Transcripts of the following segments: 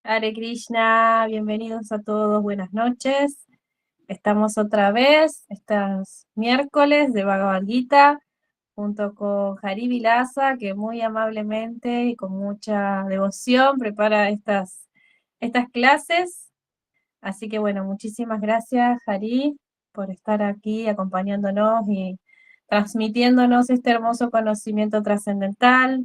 Hare Krishna, bienvenidos a todos, buenas noches. Estamos otra vez, estos miércoles de Bhagavad Gita, junto con Hari Vilasa, que muy amablemente y con mucha devoción prepara estas clases. Así que bueno, muchísimas gracias, Hari, por estar aquí acompañándonos y transmitiéndonos este hermoso conocimiento trascendental.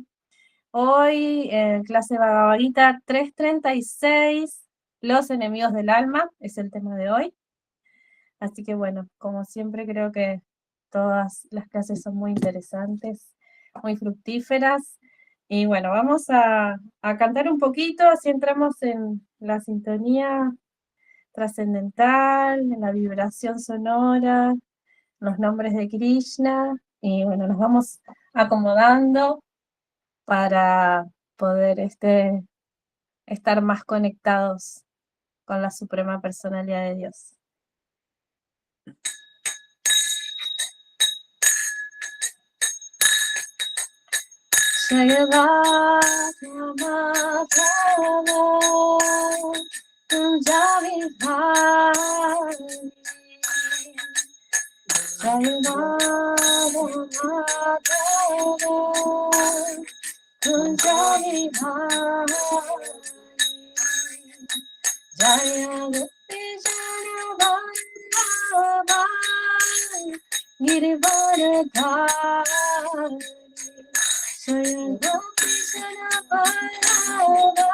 Hoy, en clase Bhagavad Gita 336, los enemigos del alma, es el tema de hoy. Así que bueno, como siempre creo que todas las clases son muy interesantes, muy fructíferas. Y bueno, vamos a cantar un poquito, así entramos en la sintonía trascendental, en la vibración sonora, los nombres de Krishna. Y bueno, nos vamos acomodando para poder estar más conectados con la suprema personalidad de Dios. Jaya Radha Madhava Kunjavi Bhari Jaya Radha Madhava Kunjavi Bhari Jaya Gopi Jana Vallabha Girivardhari Jaya Gopi Jana Vallabha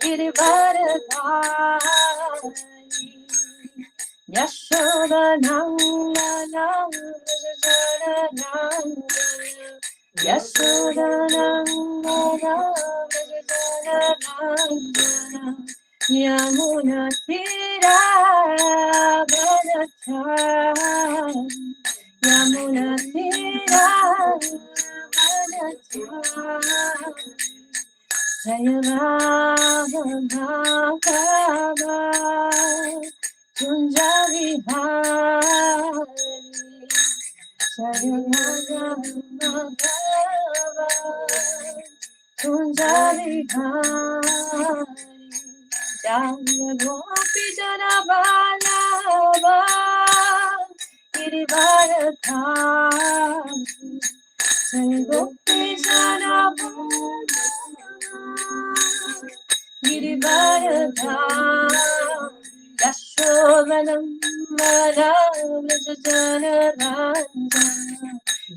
Girivardhari Yashodanandana Vrajanandana Yashodanandana Vrajanandana Yamuna Tira Bharatari Yamuna Tira Bharatari Jaya Radha Madhava Kunjavi Bhari Jaya Radha Madhava Kunjavi Bhari Jaya Gopi Jana Vallabha Girivardhari Jaya Gopi Jana Vallabha Girivardhari Yashodanandana Vrajanandana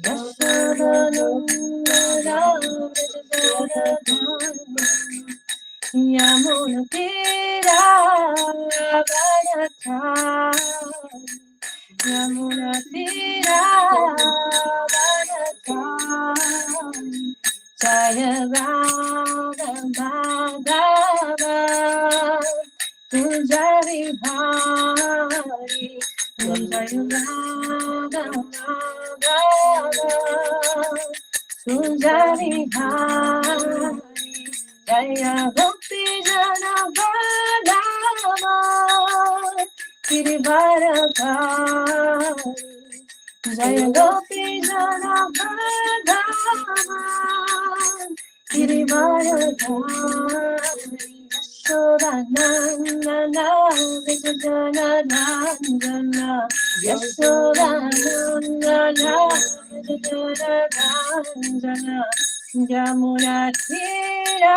Yashodanandana Vrajanandana Yamuna Tira Bharatari Yamuna Tira Bharatari Jaya Radha Madhava Kunjavi Bhari Jaya Radha Madhava Kunjavi Bhari Jaya Bhakti Jana Vallabha Girivardhari Jaya Gopi Jana Vallabha Girivardhari Yashodanandana Vrajanandana Yashodanandana Vrajanandana Yamuna Tira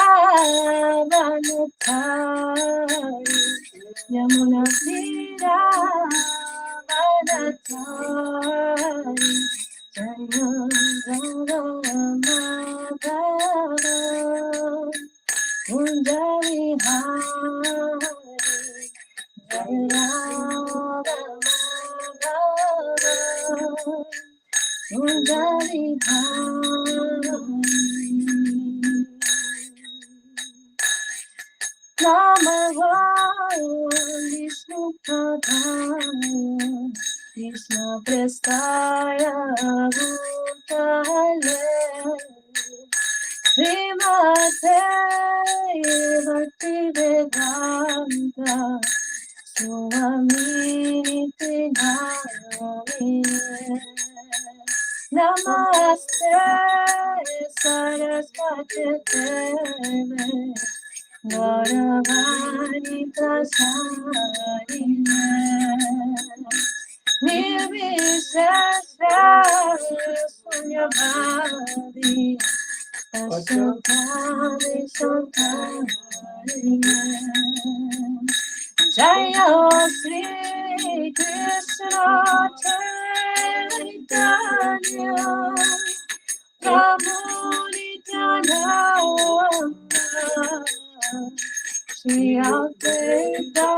Bharatari Yamuna Tira Bharatari Jaya Radha Madhava Kunjavi Bhari Jaya Radha Madhava Kunjavi Bhari Namaha Vishnu Padaya Krishna Prestaya Bhutale Srimate Bhaktivedanta Swamiti Namine Namaste Saraswati Deve Garavani Prasarine Nirvishesha Sunyavadi Asantari Santarine Jaya Sri Krishna Chaitanya Prabhu Nityananda Shri Advaita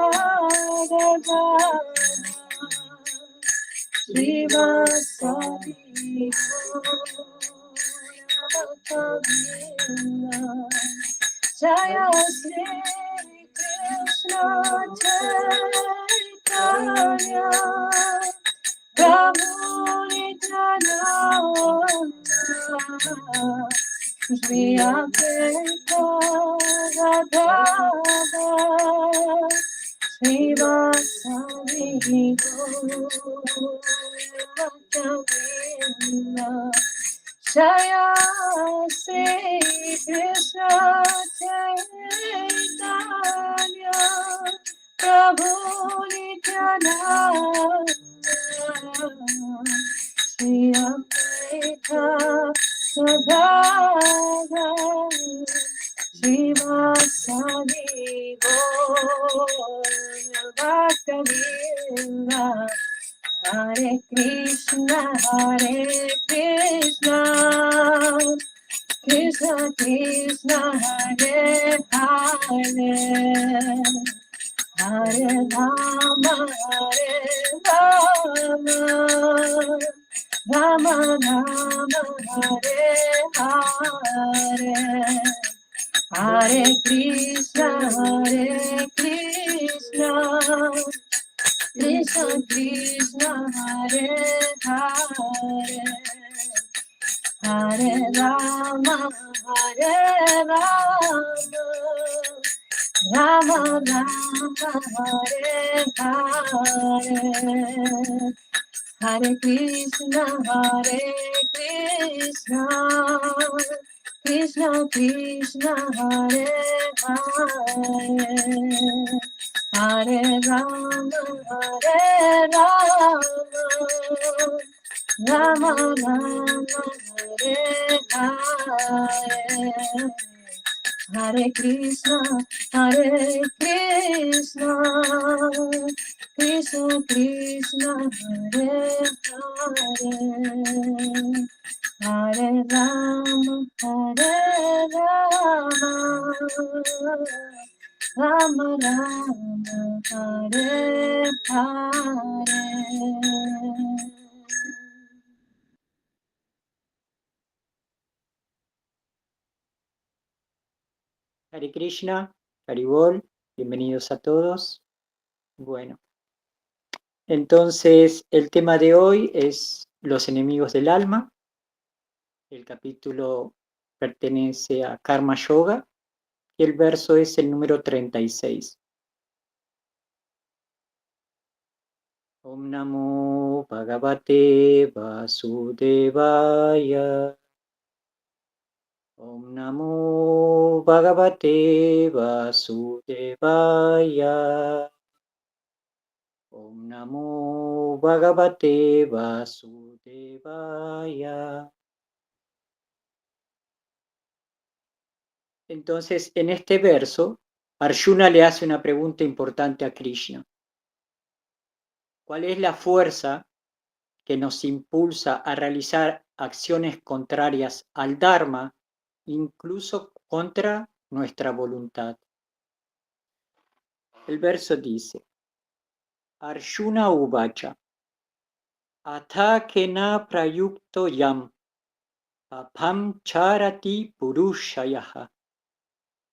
Gadadhara Srivasadi Gauravanita Jaya Sri Krishna Chaitanya Prabhu Nityananda Shri Advaita Gadadhara Srivasadi Gauravanita Jaya Sri Krishna Chaitanya Prabhu Nityananda Shri Advaita Gadadhara Srivasadi Gauravanita Hare Krishna, Krishna Krishna, Hare Hare, Hare Rama, Rama Rama, Hare Hare, Hare Krishna, Krishna Krishna, Hare Hare, Hare Rama, Rama Rama, Hare Hare, Hare Krishna, Krishna Krishna, Hare Hare, Hare Rama, Rama Rama, Hare Hare, Hare Krishna, Krishna Krishna, Hare Hare, Hare Rama, Rama Rama, Hare Hare. Hare Krishna, Haribol, bienvenidos a todos. Bueno, entonces el tema de hoy es los enemigos del alma. El capítulo pertenece a Karma Yoga y el verso es el número 36. Om Namo Bhagavate Vasudevaya. Om Namo Bhagavate Vasudevaya. Om Namo Bhagavate Vasudevaya. Entonces, en este verso, Arjuna le hace una pregunta importante a Krishna. ¿Cuál es la fuerza que nos impulsa a realizar acciones contrarias al Dharma, incluso contra nuestra voluntad? El verso dice, Arjuna Uvacha, Atha kena prayukto yam, papam charati purushayaha,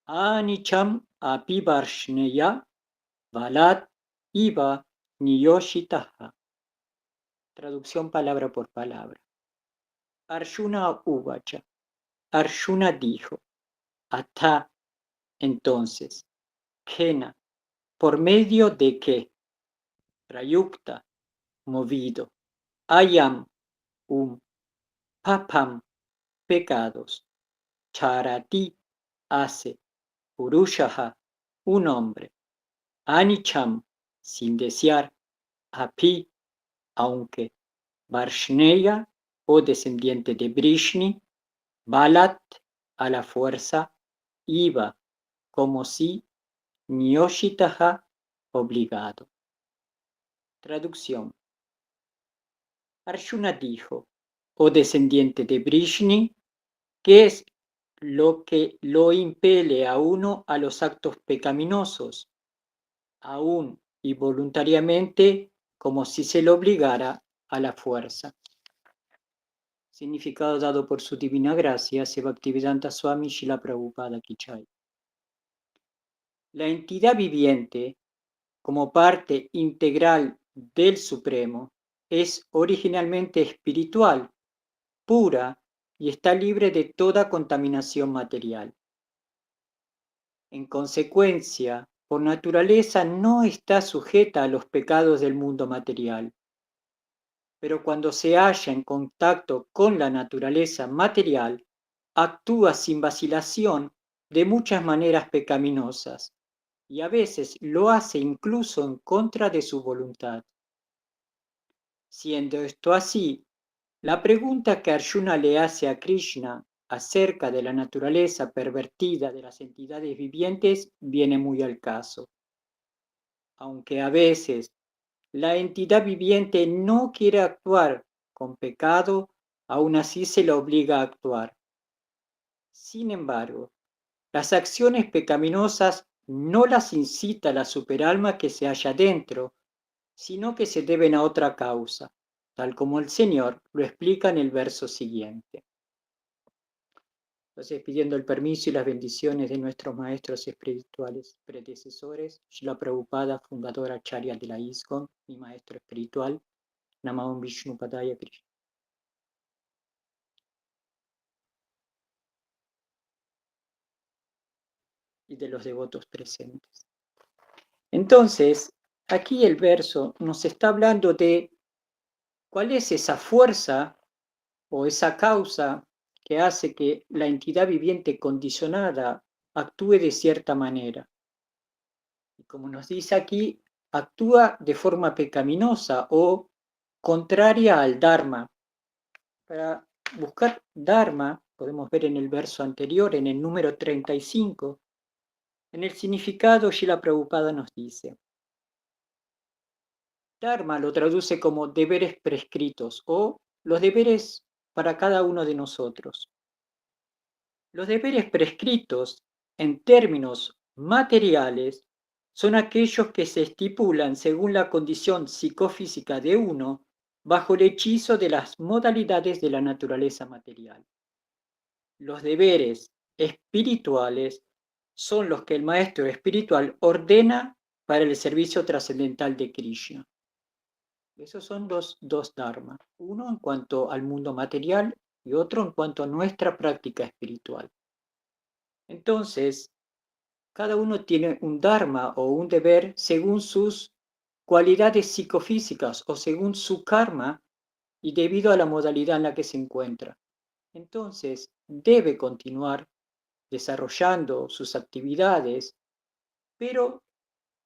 anicham apivarshneya, valat iva niyoshitaha. Traducción palabra por palabra. Arjuna Uvacha. Arjuna dijo, Atha, entonces, Kena, por medio de qué, Prayukta, movido, Ayam, Papam, pecados, Charati, hace, Purushaha, un hombre. Anicham, sin desear. Api, aunque. Varshneya, o descendiente de Brishni. Balat, a la fuerza. Iva, como si. Nyoshitaha, obligado. Traducción. Arjuna dijo, oh descendiente de Brishni, ¿qué es lo que lo impele a uno a los actos pecaminosos, aún y voluntariamente, como si se lo obligara a la fuerza? Significado dado por su divina gracia, Bhaktivedanta Swami Srila Prabhupada Kichai. La entidad viviente, como parte integral del Supremo, es originalmente espiritual, pura y está libre de toda contaminación material. En consecuencia, por naturaleza no está sujeta a los pecados del mundo material. Pero cuando se halla en contacto con la naturaleza material, actúa sin vacilación de muchas maneras pecaminosas, y a veces lo hace incluso en contra de su voluntad. Siendo esto así, la pregunta que Arjuna le hace a Krishna acerca de la naturaleza pervertida de las entidades vivientes viene muy al caso. Aunque a veces la entidad viviente no quiere actuar con pecado, aún así se la obliga a actuar. Sin embargo, las acciones pecaminosas no las incita la superalma que se halla dentro, sino que se deben a otra causa, tal como el Señor lo explica en el verso siguiente. Entonces, pidiendo el permiso y las bendiciones de nuestros maestros espirituales predecesores, Srila Prabhupada, fundadora Acharya de la ISKCON, mi maestro espiritual, Namo Vishnupadaya Krishna. Y de los devotos presentes. Entonces, aquí el verso nos está hablando de cuál es esa fuerza o esa causa que hace que la entidad viviente condicionada actúe de cierta manera. Y como nos dice aquí, actúa de forma pecaminosa o contraria al Dharma. Para buscar Dharma, podemos ver en el verso anterior, en el número 35, en el significado Srila Prabhupada nos dice, Dharma lo traduce como deberes prescritos o los deberes para cada uno de nosotros. Los deberes prescritos, en términos materiales, son aquellos que se estipulan según la condición psicofísica de uno bajo el hechizo de las modalidades de la naturaleza material. Los deberes espirituales son los que el maestro espiritual ordena para el servicio trascendental de Krishna. Esos son los dos dharma, uno en cuanto al mundo material y otro en cuanto a nuestra práctica espiritual. Entonces, cada uno tiene un dharma o un deber según sus cualidades psicofísicas o según su karma y debido a la modalidad en la que se encuentra. Entonces, debe continuar desarrollando sus actividades, pero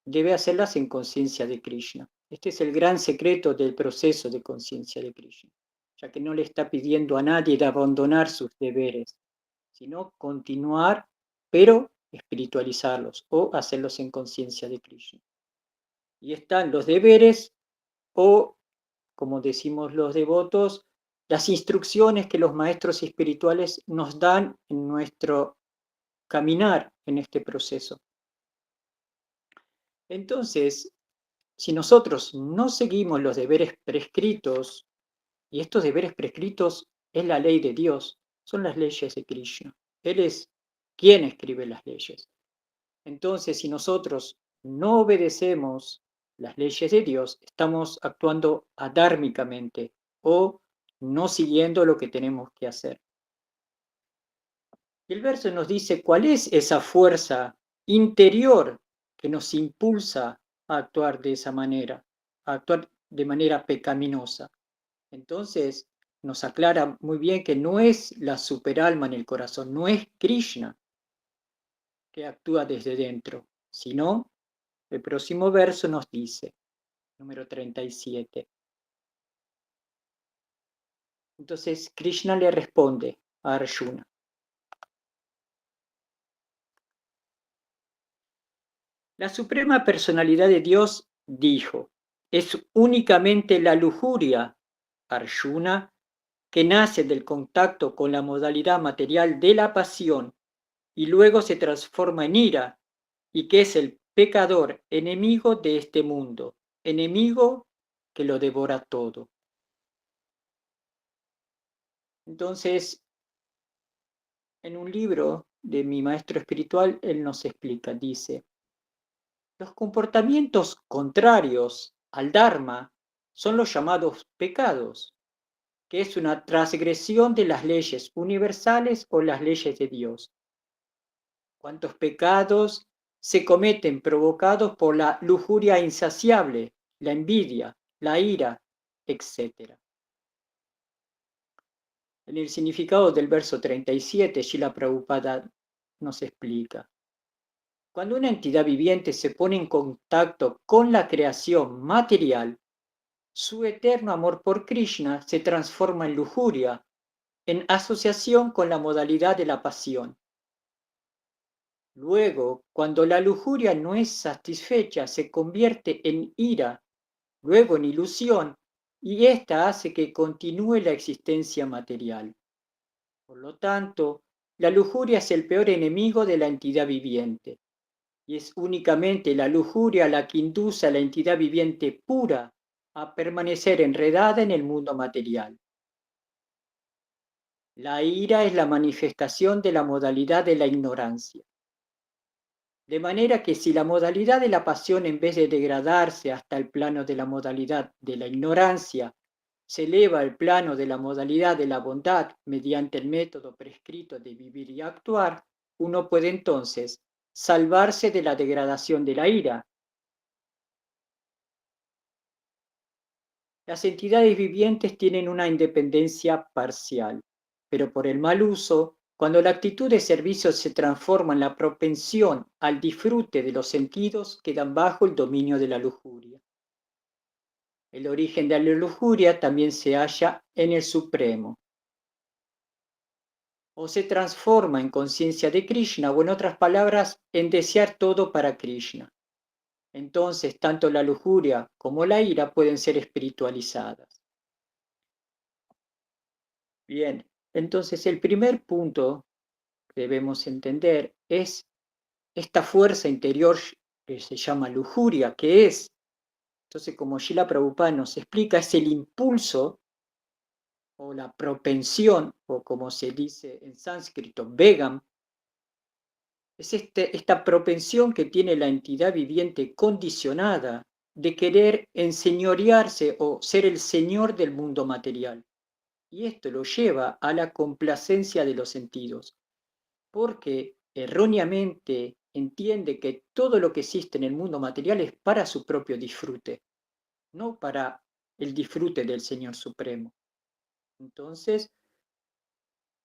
debe hacerlas en conciencia de Krishna. Este es el gran secreto del proceso de conciencia de Krishna, ya que no le está pidiendo a nadie de abandonar sus deberes, sino continuar, pero espiritualizarlos o hacerlos en conciencia de Krishna. Y están los deberes o, como decimos los devotos, las instrucciones que los maestros espirituales nos dan en nuestro caminar en este proceso. Entonces, si nosotros no seguimos los deberes prescritos, y estos deberes prescritos es la ley de Dios, son las leyes de Krishna. Él es quien escribe las leyes. Entonces, si nosotros no obedecemos las leyes de Dios, estamos actuando adármicamente o no siguiendo lo que tenemos que hacer. Y el verso nos dice cuál es esa fuerza interior que nos impulsa a actuar de esa manera, a actuar de manera pecaminosa. Entonces, nos aclara muy bien que no es la superalma en el corazón, no es Krishna, que actúa desde dentro, sino el próximo verso nos dice, número 37. Entonces Krishna le responde a Arjuna. La Suprema Personalidad de Dios dijo, es únicamente la lujuria, Arjuna, que nace del contacto con la modalidad material de la pasión y luego se transforma en ira, y que es el pecador enemigo de este mundo, enemigo que lo devora todo. Entonces, en un libro de mi maestro espiritual, él nos explica, dice, los comportamientos contrarios al Dharma son los llamados pecados, que es una transgresión de las leyes universales o las leyes de Dios. ¿Cuántos pecados se cometen provocados por la lujuria insaciable, la envidia, la ira, etcétera? En el significado del verso 37, Srila Prabhupada nos explica. Cuando una entidad viviente se pone en contacto con la creación material, su eterno amor por Krishna se transforma en lujuria, en asociación con la modalidad de la pasión. Luego, cuando la lujuria no es satisfecha, se convierte en ira, luego en ilusión, y ésta hace que continúe la existencia material. Por lo tanto, la lujuria es el peor enemigo de la entidad viviente, y es únicamente la lujuria la que induce a la entidad viviente pura a permanecer enredada en el mundo material. La ira es la manifestación de la modalidad de la ignorancia. De manera que si la modalidad de la pasión, en vez de degradarse hasta el plano de la modalidad de la ignorancia, se eleva al plano de la modalidad de la bondad mediante el método prescrito de vivir y actuar, uno puede entonces salvarse de la degradación de la ira. Las entidades vivientes tienen una independencia parcial, pero por el mal uso, cuando la actitud de servicio se transforma en la propensión al disfrute de los sentidos, quedan bajo el dominio de la lujuria. El origen de la lujuria también se halla en el Supremo. O se transforma en conciencia de Krishna, o en otras palabras, en desear todo para Krishna. Entonces, tanto la lujuria como la ira pueden ser espiritualizadas. Bien, entonces el primer punto que debemos entender es esta fuerza interior que se llama lujuria, que es, entonces como Srila Prabhupada nos explica, es el impulso o la propensión, o como se dice en sánscrito, vegam, es esta propensión que tiene la entidad viviente condicionada de querer enseñorearse o ser el señor del mundo material. Y esto lo lleva a la complacencia de los sentidos, porque erróneamente entiende que todo lo que existe en el mundo material es para su propio disfrute, no para el disfrute del Señor Supremo. Entonces,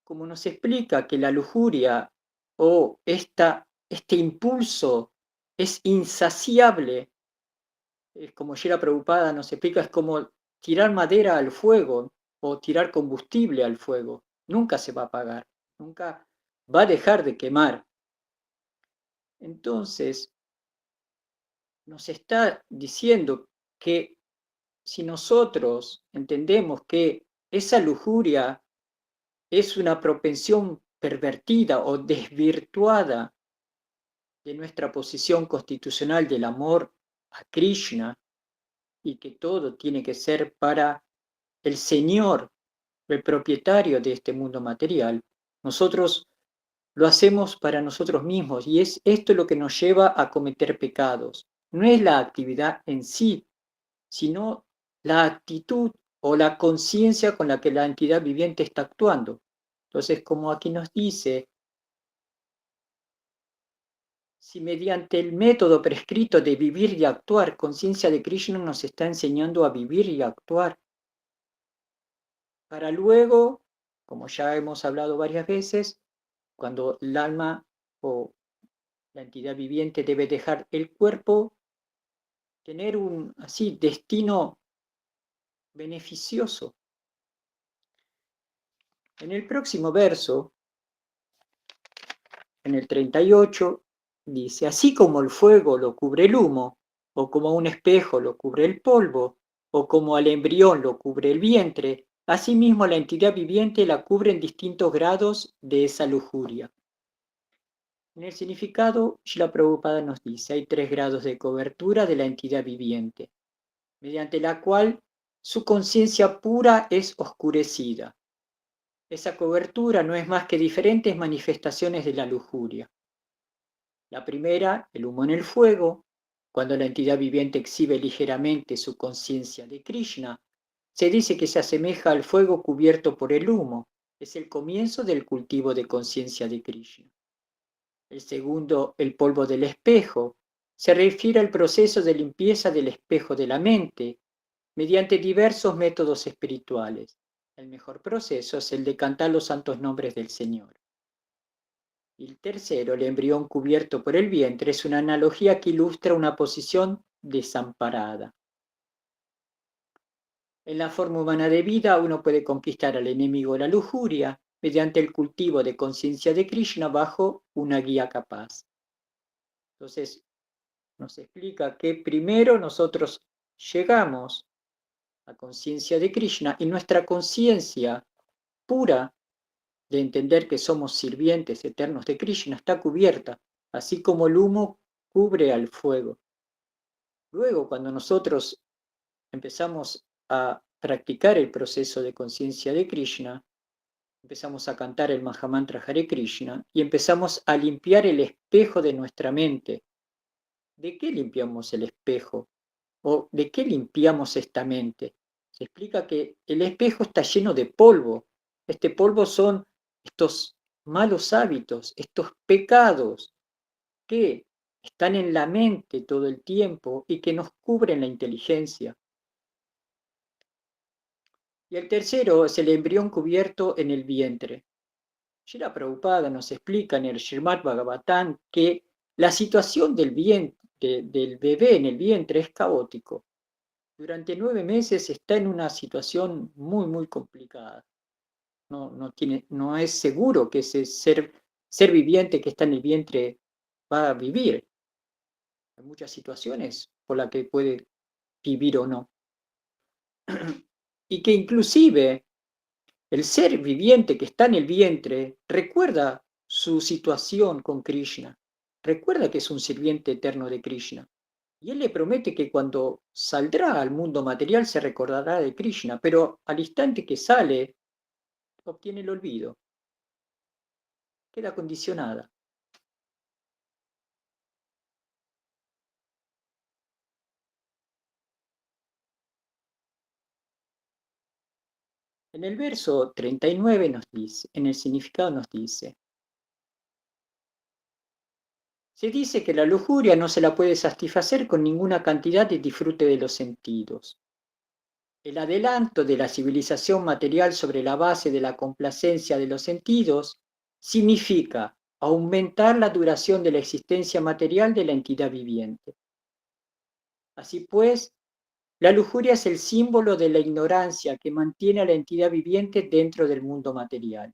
como nos explica que la lujuria o este impulso es insaciable, es como Shira Prabhupada nos explica, es como tirar madera al fuego o tirar combustible al fuego. Nunca se va a apagar, nunca va a dejar de quemar. Entonces, nos está diciendo que si nosotros entendemos que esa lujuria es una propensión pervertida o desvirtuada de nuestra posición constitucional del amor a Krishna y que todo tiene que ser para el Señor, el propietario de este mundo material, nosotros lo hacemos para nosotros mismos y es esto lo que nos lleva a cometer pecados. No es la actividad en sí, sino la actitud o la conciencia con la que la entidad viviente está actuando. Entonces, como aquí nos dice, si mediante el método prescrito de vivir y actuar, conciencia de Krishna nos está enseñando a vivir y actuar, para luego, como ya hemos hablado varias veces, cuando el alma o La entidad viviente debe dejar el cuerpo, tener un destino beneficioso. En el próximo verso, en el 38, dice, así como el fuego lo cubre el humo, o como un espejo lo cubre el polvo, o como al embrión lo cubre el vientre, asimismo la entidad viviente la cubre en distintos grados de esa lujuria. En el significado, Srila Prabhupada nos dice, hay 3 grados de cobertura de la entidad viviente, mediante la cual su conciencia pura es oscurecida. Esa cobertura no es más que diferentes manifestaciones de la lujuria. La primera, el humo en el fuego, cuando la entidad viviente exhibe ligeramente su conciencia de Krishna, se dice que se asemeja al fuego cubierto por el humo. Es el comienzo del cultivo de conciencia de Krishna. El segundo, el polvo del espejo, se refiere al proceso de limpieza del espejo de la mente mediante diversos métodos espirituales. El mejor proceso es el de cantar los santos nombres del Señor. Y el tercero, el embrión cubierto por el vientre, es una analogía que ilustra una posición desamparada. En la forma humana de vida, uno puede conquistar al enemigo de la lujuria mediante el cultivo de conciencia de Krishna bajo una guía capaz. Entonces, nos explica que primero nosotros llegamos a conciencia de Krishna y nuestra conciencia pura de entender que somos sirvientes eternos de Krishna está cubierta, así como el humo cubre al fuego. Luego, cuando nosotros empezamos a practicar el proceso de conciencia de Krishna, empezamos a cantar el Mahamantra Hare Krishna y empezamos a limpiar el espejo de nuestra mente. ¿De qué limpiamos el espejo? ¿O de qué limpiamos esta mente? Se explica que el espejo está lleno de polvo. Este polvo son estos malos hábitos, estos pecados que están en la mente todo el tiempo y que nos cubren la inteligencia. Y el tercero es el embrión cubierto en el vientre. Srila Prabhupada nos explica en el Srimad Bhagavatam que la situación del bebé en el vientre es caótico. Durante 9 meses está en una situación muy, muy complicada. No es seguro que ese ser viviente que está en el vientre va a vivir. Hay muchas situaciones por las que puede vivir o no. Y que inclusive el ser viviente que está en el vientre recuerda su situación con Krishna, recuerda que es un sirviente eterno de Krishna. Y él le promete que cuando saldrá al mundo material se recordará de Krishna, pero al instante que sale, obtiene el olvido, queda condicionada. En el verso 39 nos dice, en el significado nos dice, se dice que la lujuria no se la puede satisfacer con ninguna cantidad de disfrute de los sentidos. El adelanto de la civilización material sobre la base de la complacencia de los sentidos significa aumentar la duración de la existencia material de la entidad viviente. Así pues, la lujuria es el símbolo de la ignorancia que mantiene a la entidad viviente dentro del mundo material.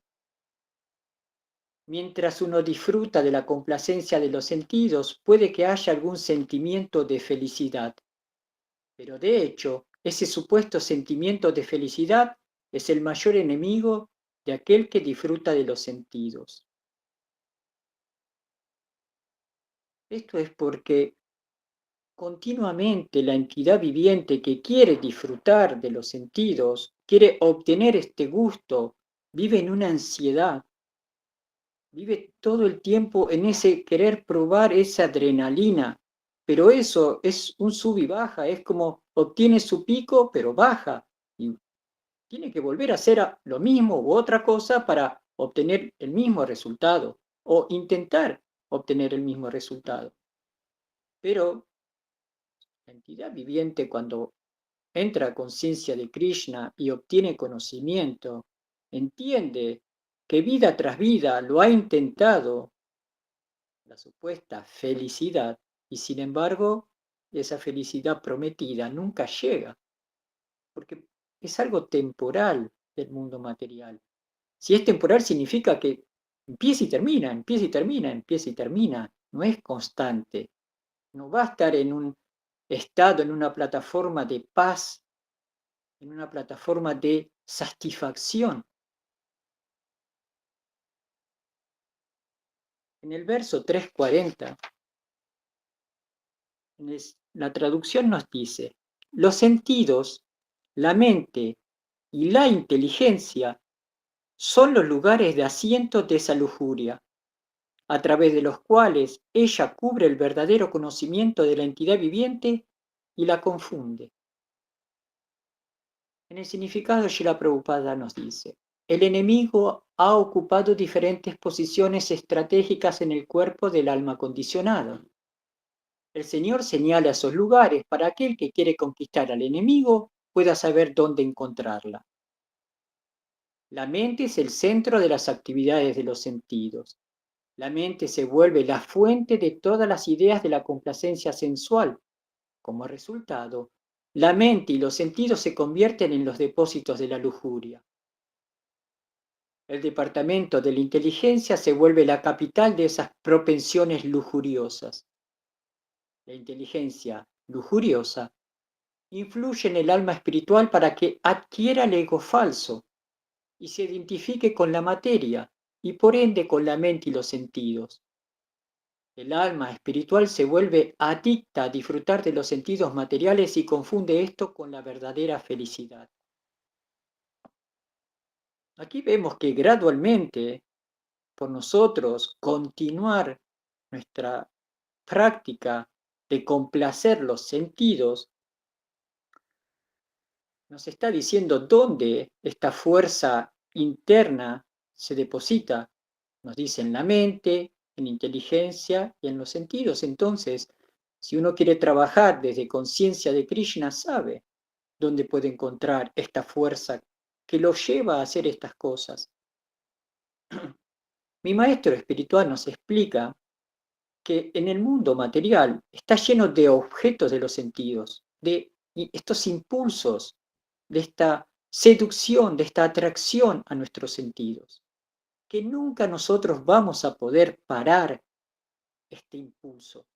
Mientras uno disfruta de la complacencia de los sentidos, puede que haya algún sentimiento de felicidad. Pero de hecho, ese supuesto sentimiento de felicidad es el mayor enemigo de aquel que disfruta de los sentidos. Esto es porque continuamente la entidad viviente que quiere disfrutar de los sentidos, quiere obtener este gusto, vive en una ansiedad, vive todo el tiempo en ese querer probar esa adrenalina, pero eso es un sub y baja, es como obtiene su pico pero baja y tiene que volver a hacer lo mismo u otra cosa para obtener el mismo resultado o intentar obtener el mismo resultado. Pero la entidad viviente cuando entra a conciencia de Krishna y obtiene conocimiento, entiende que vida tras vida lo ha intentado la supuesta felicidad, y sin embargo, esa felicidad prometida nunca llega, porque es algo temporal del mundo material. Si es temporal significa que empieza y termina, empieza y termina, empieza y termina, no es constante, no va a estar en un estado, en una plataforma de paz, en una plataforma de satisfacción. En el verso 340, la traducción nos dice, los sentidos, la mente y la inteligencia son los lugares de asiento de esa lujuria, a través de los cuales ella cubre el verdadero conocimiento de la entidad viviente y la confunde. En el significado, Srila Prabhupada nos dice, el enemigo ha ocupado diferentes posiciones estratégicas en el cuerpo del alma condicionada. El Señor señala esos lugares para aquel que quiere conquistar al enemigo pueda saber dónde encontrarla. La mente es el centro de las actividades de los sentidos. La mente se vuelve la fuente de todas las ideas de la complacencia sensual. Como resultado, la mente y los sentidos se convierten en los depósitos de la lujuria. El departamento de la inteligencia se vuelve la capital de esas propensiones lujuriosas. La inteligencia lujuriosa influye en el alma espiritual para que adquiera el ego falso y se identifique con la materia y por ende con la mente y los sentidos. El alma espiritual se vuelve adicta a disfrutar de los sentidos materiales y confunde esto con la verdadera felicidad. Aquí vemos que gradualmente, por nosotros continuar nuestra práctica de complacer los sentidos, nos está diciendo dónde esta fuerza interna se deposita. Nos dice en la mente, en inteligencia y en los sentidos. Entonces, si uno quiere trabajar desde conciencia de Krishna, sabe dónde puede encontrar esta fuerza que lo lleva a hacer estas cosas. Mi maestro espiritual nos explica que en el mundo material está lleno de objetos de los sentidos, de estos impulsos, de esta seducción, de esta atracción a nuestros sentidos, que nunca nosotros vamos a poder parar este impulso.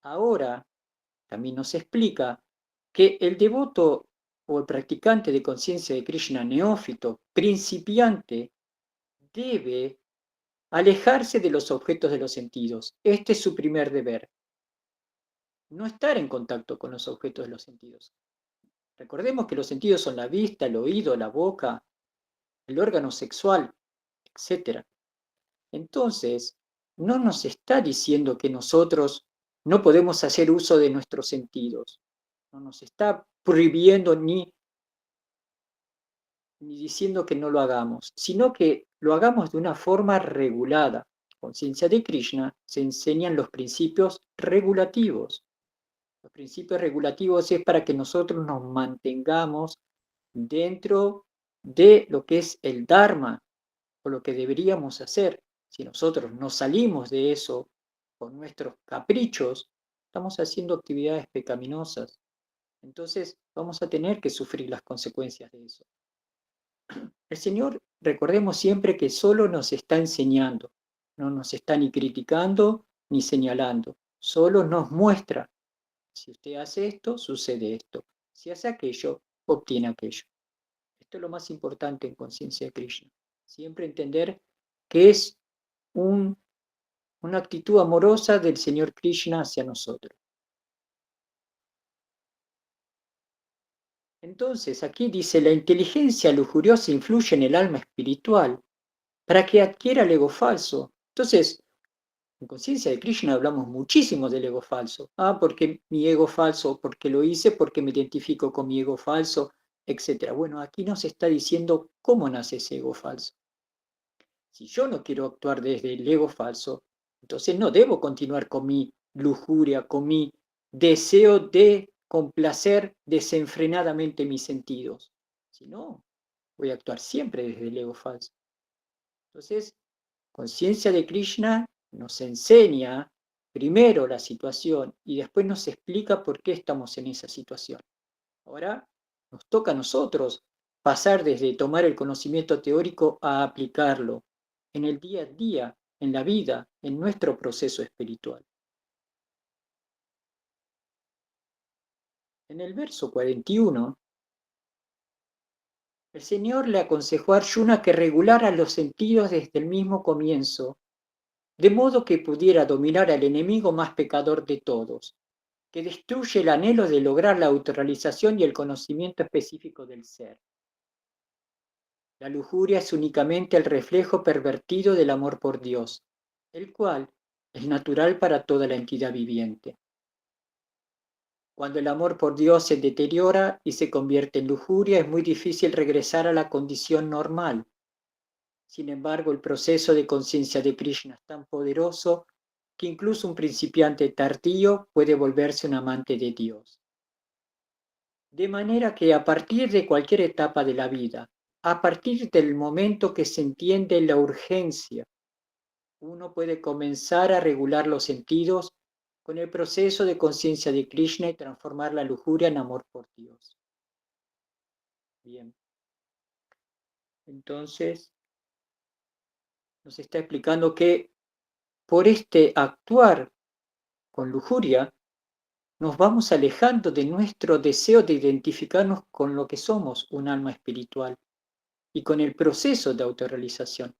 Ahora también nos explica que el devoto o el practicante de conciencia de Krishna neófito, principiante, debe alejarse de los objetos de los sentidos. Este es su primer deber. No estar en contacto con los objetos de los sentidos. Recordemos que los sentidos son la vista, el oído, la boca, el órgano sexual, etc. Entonces, no nos está diciendo que nosotros no podemos hacer uso de nuestros sentidos. No nos está prohibiendo ni diciendo que no lo hagamos, sino que lo hagamos de una forma regulada. Conciencia de Krishna se enseñan los principios regulativos. Los principios regulativos es para que nosotros nos mantengamos dentro de lo que es el Dharma o lo que deberíamos hacer. Si nosotros nos salimos de eso con nuestros caprichos, estamos haciendo actividades pecaminosas. Entonces vamos a tener que sufrir las consecuencias de eso. El Señor, recordemos siempre que solo nos está enseñando, no nos está ni criticando ni señalando, solo nos muestra. Si usted hace esto, sucede esto. Si hace aquello, obtiene aquello. Esto es lo más importante en conciencia de Krishna. Siempre entender que es una actitud amorosa del Señor Krishna hacia nosotros. Entonces, aquí dice, la inteligencia lujuriosa influye en el alma espiritual para que adquiera el ego falso. Entonces, en conciencia de Krishna hablamos muchísimo del ego falso. Porque mi ego falso, porque lo hice, porque me identifico con mi ego falso, etc. Bueno, aquí nos está diciendo cómo nace ese ego falso. Si yo no quiero actuar desde el ego falso, entonces no debo continuar con mi lujuria, con mi deseo de complacer desenfrenadamente mis sentidos. Si no, voy a actuar siempre desde el ego falso. Entonces, conciencia de Krishna nos enseña primero la situación y después nos explica por qué estamos en esa situación. Ahora nos toca a nosotros pasar desde tomar el conocimiento teórico a aplicarlo en el día a día, en la vida, en nuestro proceso espiritual. En el verso 41, el Señor le aconsejó a Arjuna que regulara los sentidos desde el mismo comienzo, de modo que pudiera dominar al enemigo más pecador de todos, que destruye el anhelo de lograr la autorrealización y el conocimiento específico del ser. La lujuria es únicamente el reflejo pervertido del amor por Dios, el cual es natural para toda la entidad viviente. Cuando el amor por Dios se deteriora y se convierte en lujuria, es muy difícil regresar a la condición normal. Sin embargo, el proceso de conciencia de Krishna es tan poderoso que incluso un principiante tardío puede volverse un amante de Dios. De manera que a partir de cualquier etapa de la vida, a partir del momento que se entiende la urgencia, uno puede comenzar a regular los sentidos con el proceso de conciencia de Krishna y transformar la lujuria en amor por Dios. Bien, entonces nos está explicando que por este actuar con lujuria, nos vamos alejando de nuestro deseo de identificarnos con lo que somos, un alma espiritual, y con el proceso de autorrealización,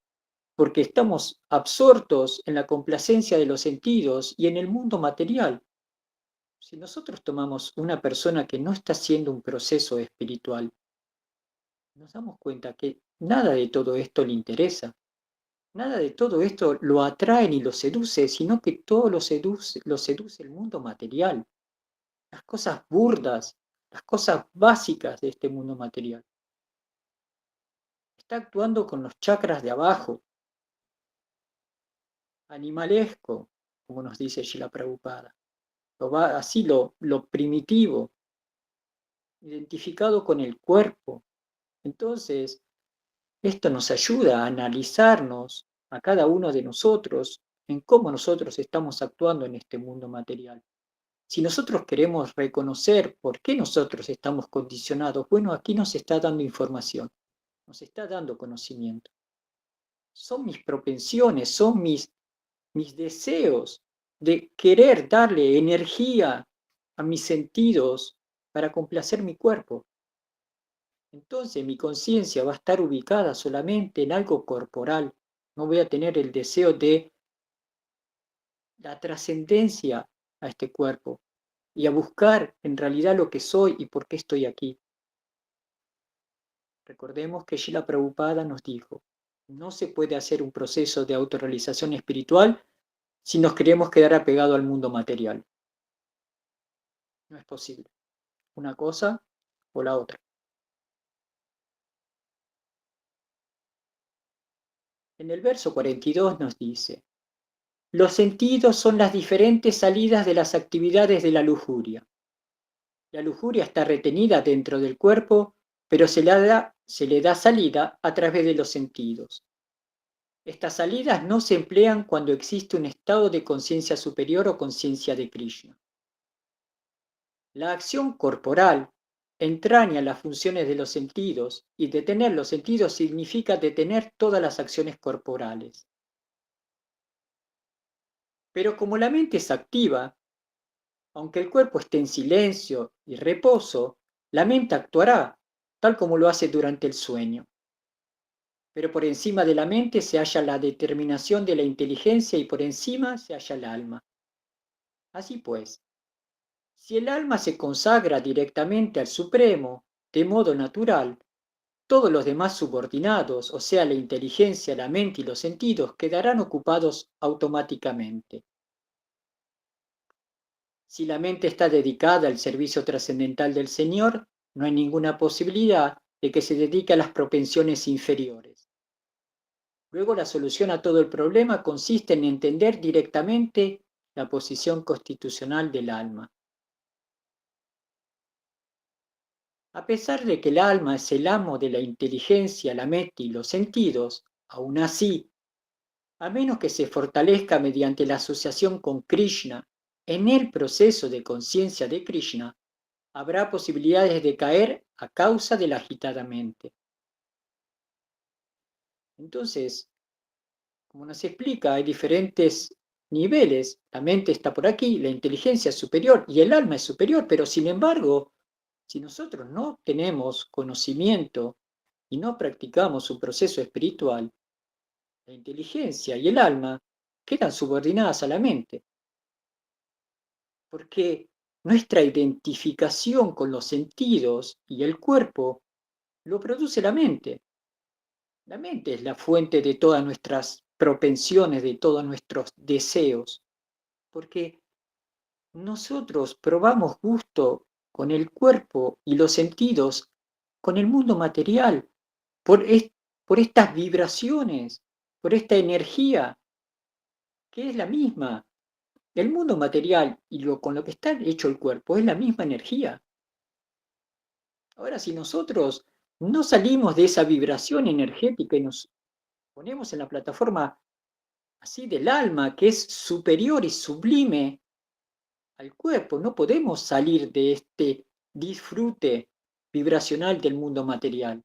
porque estamos absortos en la complacencia de los sentidos y en el mundo material. Si nosotros tomamos una persona que no está haciendo un proceso espiritual, nos damos cuenta que nada de todo esto le interesa, nada de todo esto lo atrae ni lo seduce, sino que todo lo seduce el mundo material, las cosas burdas, las cosas básicas de este mundo material. Está actuando con los chakras de abajo, animalesco, como nos dice Srila Prabhupada. Así lo primitivo, identificado con el cuerpo. Entonces, esto nos ayuda a analizarnos a cada uno de nosotros en cómo nosotros estamos actuando en este mundo material. Si nosotros queremos reconocer por qué nosotros estamos condicionados, bueno, aquí nos está dando información, nos está dando conocimiento. Son mis propensiones, son mis deseos de querer darle energía a mis sentidos para complacer mi cuerpo. Entonces mi conciencia va a estar ubicada solamente en algo corporal. No voy a tener el deseo de la trascendencia a este cuerpo y a buscar en realidad lo que soy y por qué estoy aquí. Recordemos que Srila Prabhupada nos dijo, no se puede hacer un proceso de autorrealización espiritual si nos queremos quedar apegados al mundo material. No es posible. Una cosa o la otra. En el verso 42 nos dice, los sentidos son las diferentes salidas de las actividades de la lujuria. La lujuria está retenida dentro del cuerpo, pero se le da salida a través de los sentidos. Estas salidas no se emplean cuando existe un estado de conciencia superior o conciencia de Krishna. La acción corporal entraña las funciones de los sentidos y detener los sentidos significa detener todas las acciones corporales. Pero como la mente es activa, aunque el cuerpo esté en silencio y reposo, la mente actuará, tal como lo hace durante el sueño. Pero por encima de la mente se halla la determinación de la inteligencia y por encima se halla el alma. Así pues, si el alma se consagra directamente al Supremo, de modo natural, todos los demás subordinados, o sea, la inteligencia, la mente y los sentidos, quedarán ocupados automáticamente. Si la mente está dedicada al servicio trascendental del Señor, no hay ninguna posibilidad de que se dedique a las propensiones inferiores. Luego la solución a todo el problema consiste en entender directamente la posición constitucional del alma. A pesar de que el alma es el amo de la inteligencia, la mente y los sentidos, aún así, a menos que se fortalezca mediante la asociación con Krishna en el proceso de conciencia de Krishna, habrá posibilidades de caer a causa de la agitada mente. Entonces, como nos explica, hay diferentes niveles. La mente está por aquí, la inteligencia es superior y el alma es superior, pero sin embargo, si nosotros no tenemos conocimiento y no practicamos un proceso espiritual, la inteligencia y el alma quedan subordinadas a la mente, porque nuestra identificación con los sentidos y el cuerpo lo produce la mente. La mente es la fuente de todas nuestras propensiones, de todos nuestros deseos, porque nosotros probamos gusto con el cuerpo y los sentidos, con el mundo material, por, por estas vibraciones, por esta energía, que es la misma. El mundo material y con lo que está hecho el cuerpo es la misma energía. Ahora, si nosotros no salimos de esa vibración energética y nos ponemos en la plataforma así del alma, que es superior y sublime al cuerpo, no podemos salir de este disfrute vibracional del mundo material.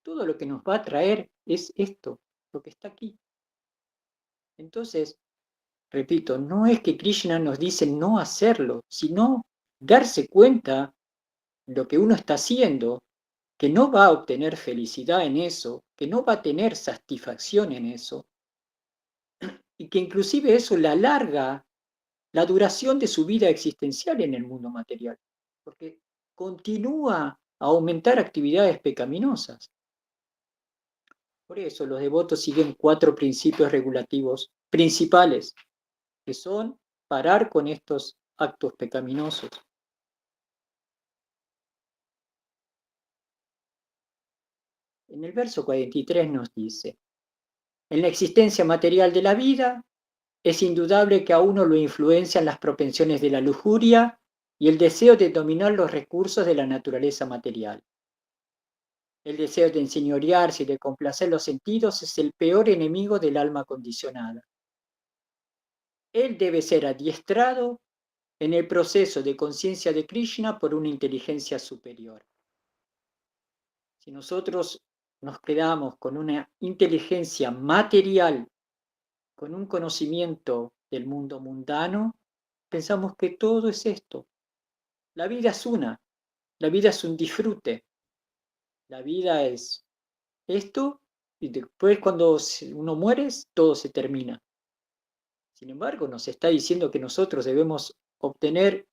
Todo lo que nos va a traer es esto, lo que está aquí. Entonces, repito, no es que Krishna nos dice no hacerlo, sino darse cuenta lo que uno está haciendo, que no va a obtener felicidad en eso, que no va a tener satisfacción en eso, y que inclusive eso le alarga la duración de su vida existencial en el mundo material, porque continúa a aumentar actividades pecaminosas. Por eso los devotos siguen 4 principios regulativos principales, que son parar con estos actos pecaminosos. En el verso 43 nos dice, en la existencia material de la vida, es indudable que a uno lo influencian las propensiones de la lujuria y el deseo de dominar los recursos de la naturaleza material. El deseo de enseñorearse y de complacer los sentidos es el peor enemigo del alma condicionada. Él debe ser adiestrado en el proceso de conciencia de Krishna por una inteligencia superior. Si nosotros nos quedamos con una inteligencia material, con un conocimiento del mundo mundano, pensamos que todo es esto. La vida es una, la vida es un disfrute, la vida es esto y después cuando uno muere todo se termina. Sin embargo, nos está diciendo que nosotros debemos obtener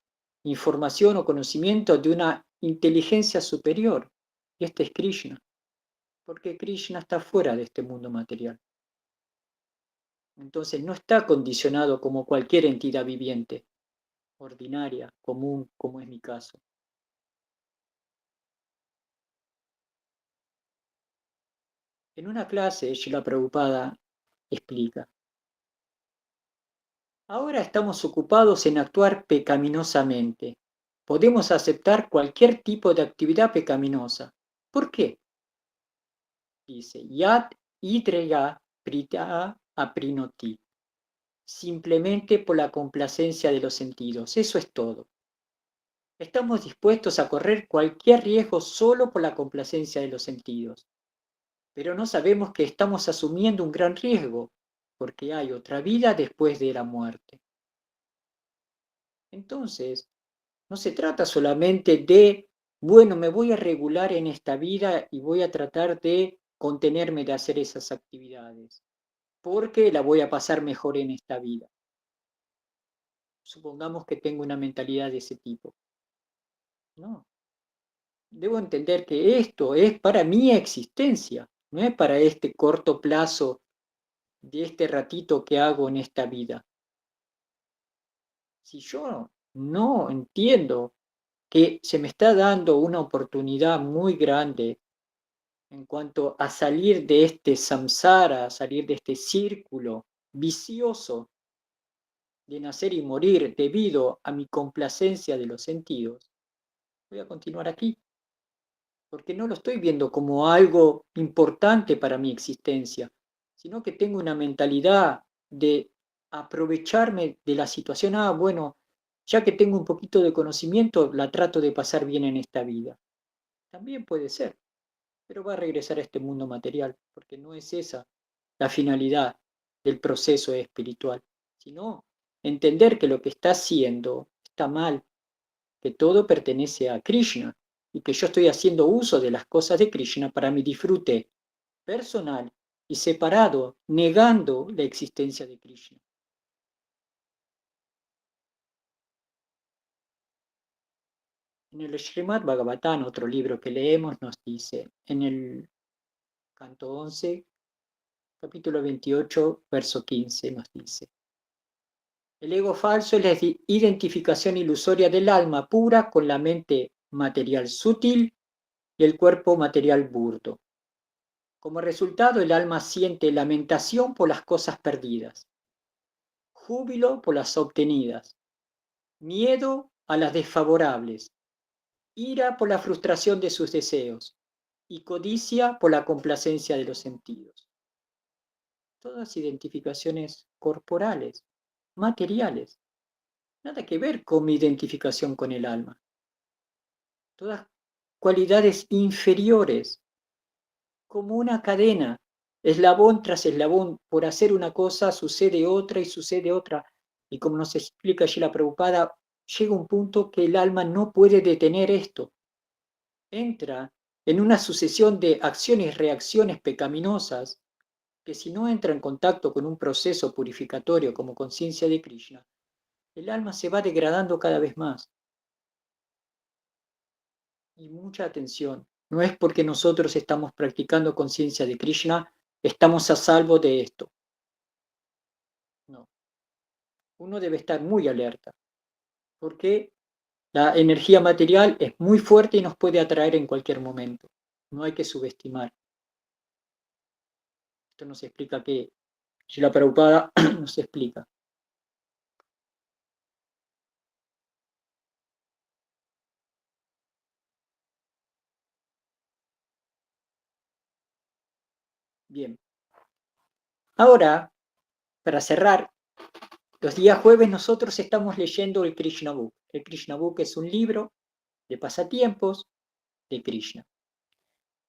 información o conocimiento de una inteligencia superior. Y este es Krishna, porque Krishna está fuera de este mundo material. Entonces no está condicionado como cualquier entidad viviente, ordinaria, común, como es mi caso. En una clase, Srila Prabhupada explica, ahora estamos ocupados en actuar pecaminosamente. Podemos aceptar cualquier tipo de actividad pecaminosa. ¿Por qué? Dice, Yat idreya prita aprinoti. Simplemente por la complacencia de los sentidos. Eso es todo. Estamos dispuestos a correr cualquier riesgo solo por la complacencia de los sentidos. Pero no sabemos que estamos asumiendo un gran riesgo, porque hay otra vida después de la muerte. Entonces, no se trata solamente de, bueno, me voy a regular en esta vida y voy a tratar de contenerme de hacer esas actividades, porque la voy a pasar mejor en esta vida. Supongamos que tengo una mentalidad de ese tipo. No, debo entender que esto es para mi existencia, no es para este corto plazo de este ratito que hago en esta vida. Si yo no entiendo que se me está dando una oportunidad muy grande en cuanto a salir de este samsara, a salir de este círculo vicioso de nacer y morir debido a mi complacencia de los sentidos, voy a continuar aquí, porque no lo estoy viendo como algo importante para mi existencia, sino que tengo una mentalidad de aprovecharme de la situación. Bueno, ya que tengo un poquito de conocimiento, la trato de pasar bien en esta vida. También puede ser, pero va a regresar a este mundo material, porque no es esa la finalidad del proceso espiritual, sino entender que lo que está haciendo está mal, que todo pertenece a Krishna y que yo estoy haciendo uso de las cosas de Krishna para mi disfrute personal y separado, negando la existencia de Krishna. En el Srimad Bhagavatam, otro libro que leemos, nos dice, en el canto 11, capítulo 28, verso 15, nos dice, el ego falso es la identificación ilusoria del alma pura con la mente material sutil y el cuerpo material burdo. Como resultado, el alma siente lamentación por las cosas perdidas, júbilo por las obtenidas, miedo a las desfavorables, ira por la frustración de sus deseos y codicia por la complacencia de los sentidos. Todas identificaciones corporales, materiales, nada que ver con mi identificación con el alma. Todas cualidades inferiores, como una cadena, eslabón tras eslabón, por hacer una cosa sucede otra y sucede otra. Y como nos explica allí la Prabhupada, llega un punto que el alma no puede detener esto. Entra en una sucesión de acciones y reacciones pecaminosas que si no entra en contacto con un proceso purificatorio como conciencia de Krishna, el alma se va degradando cada vez más. Y mucha atención, no es porque nosotros estamos practicando conciencia de Krishna, estamos a salvo de esto. No, uno debe estar muy alerta, porque la energía material es muy fuerte y nos puede atraer en cualquier momento. No hay que subestimar. Esto nos explica que Srila Prabhupada nos explica. Bien. Ahora, para cerrar, los días jueves nosotros estamos leyendo el Krishna Book. El Krishna Book es un libro de pasatiempos de Krishna.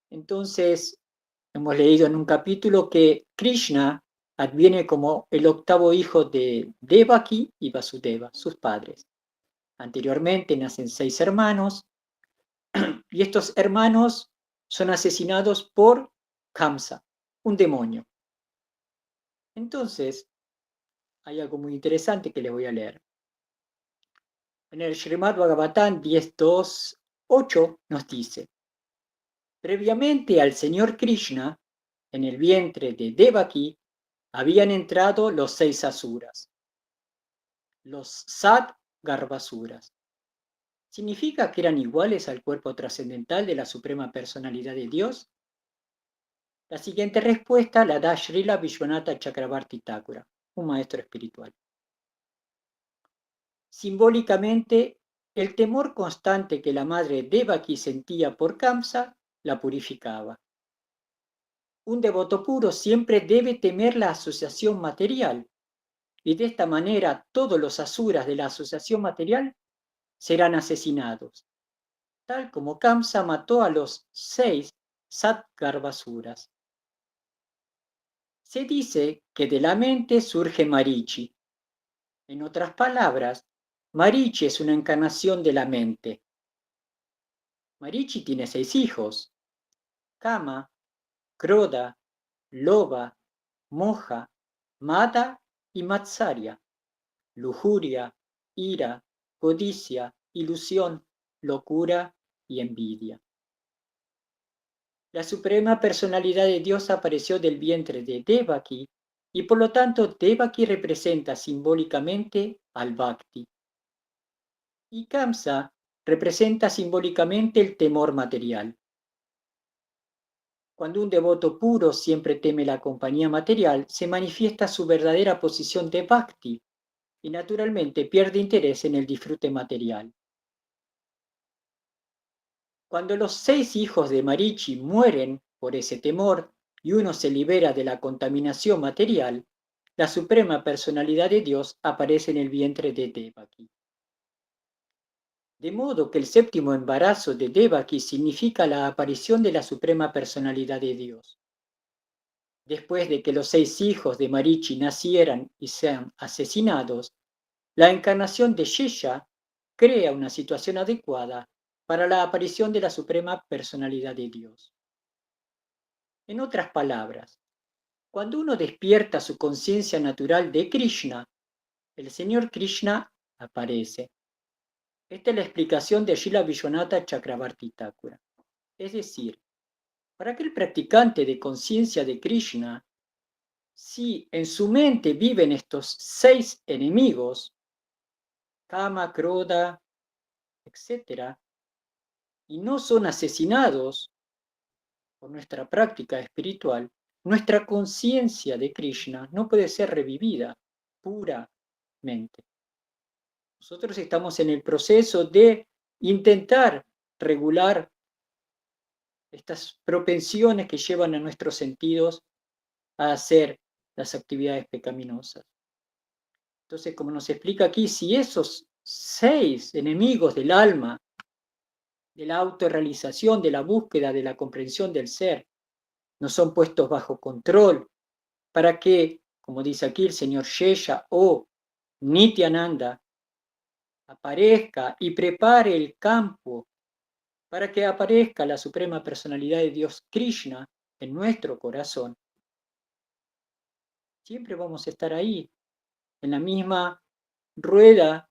Entonces, hemos leído en un capítulo que Krishna adviene como el octavo hijo de Devaki y Vasudeva, sus padres. Anteriormente nacen 6 hermanos y estos hermanos son asesinados por Kamsa, un demonio. Entonces, hay algo muy interesante que les voy a leer. En el Srimad Bhagavatam 10.2.8 nos dice, previamente al Señor Krishna, en el vientre de Devaki, habían entrado los 6 asuras, los Sat Garbasuras. ¿Significa que eran iguales al cuerpo trascendental de la Suprema Personalidad de Dios? La siguiente respuesta la da Srila Vishwanatha Chakravarti Thakura, un maestro espiritual. Simbólicamente, el temor constante que la madre Devaki sentía por Kamsa la purificaba. Un devoto puro siempre debe temer la asociación material, y de esta manera todos los asuras de la asociación material serán asesinados, tal como Kamsa mató a los 6 Satgarbasuras. Se dice que de la mente surge Marichi. En otras palabras, Marichi es una encarnación de la mente. Marichi tiene 6 hijos: Kama, Krodha, Loba, Moja, Mada y Matsarya. Lujuria, ira, codicia, ilusión, locura y envidia. La suprema personalidad de Dios apareció del vientre de Devaki y por lo tanto Devaki representa simbólicamente al Bhakti. Y Kamsa representa simbólicamente el temor material. Cuando un devoto puro siempre teme la compañía material, se manifiesta su verdadera posición de Bhakti y naturalmente pierde interés en el disfrute material. Cuando los 6 hijos de Marichi mueren por ese temor, y uno se libera de la contaminación material, la suprema personalidad de Dios aparece en el vientre de Devaki. De modo que el séptimo embarazo de Devaki significa la aparición de la suprema personalidad de Dios. Después de que los 6 hijos de Marichi nacieran y sean asesinados, la encarnación de Shesha crea una situación adecuada para la aparición de la suprema personalidad de Dios. En otras palabras, cuando uno despierta su conciencia natural de Krishna, el Señor Krishna aparece. Esta es la explicación de Srila Vishwanatha Chakravarti Thakura. Es decir, para aquel practicante de conciencia de Krishna, si en su mente viven estos 6 enemigos, Kama, Krodha, etc., y no son asesinados por nuestra práctica espiritual, nuestra conciencia de Krishna no puede ser revivida puramente. Nosotros estamos en el proceso de intentar regular estas propensiones que llevan a nuestros sentidos a hacer las actividades pecaminosas. Entonces, como nos explica aquí, si esos 6 enemigos del alma, de la autorrealización, de la búsqueda, de la comprensión del ser, no son puestos bajo control, para que, como dice aquí el señor Shesha o Nityananda, aparezca y prepare el campo para que aparezca la suprema personalidad de Dios Krishna en nuestro corazón, siempre vamos a estar ahí, en la misma rueda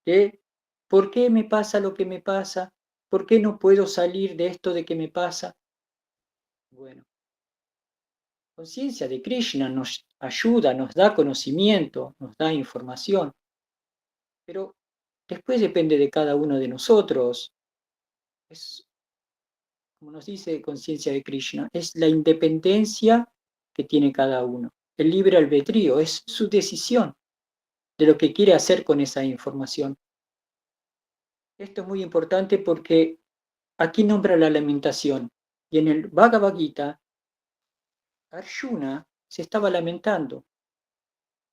de ¿por qué me pasa lo que me pasa? ¿Por qué no puedo salir de esto de que me pasa? Bueno, conciencia de Krishna nos ayuda, nos da conocimiento, nos da información, pero después depende de cada uno de nosotros. Es, como nos dice conciencia de Krishna, es la independencia que tiene cada uno. El libre albedrío es su decisión de lo que quiere hacer con esa información. Esto es muy importante porque aquí nombra la lamentación y en el Bhagavad Gita, Arjuna se estaba lamentando.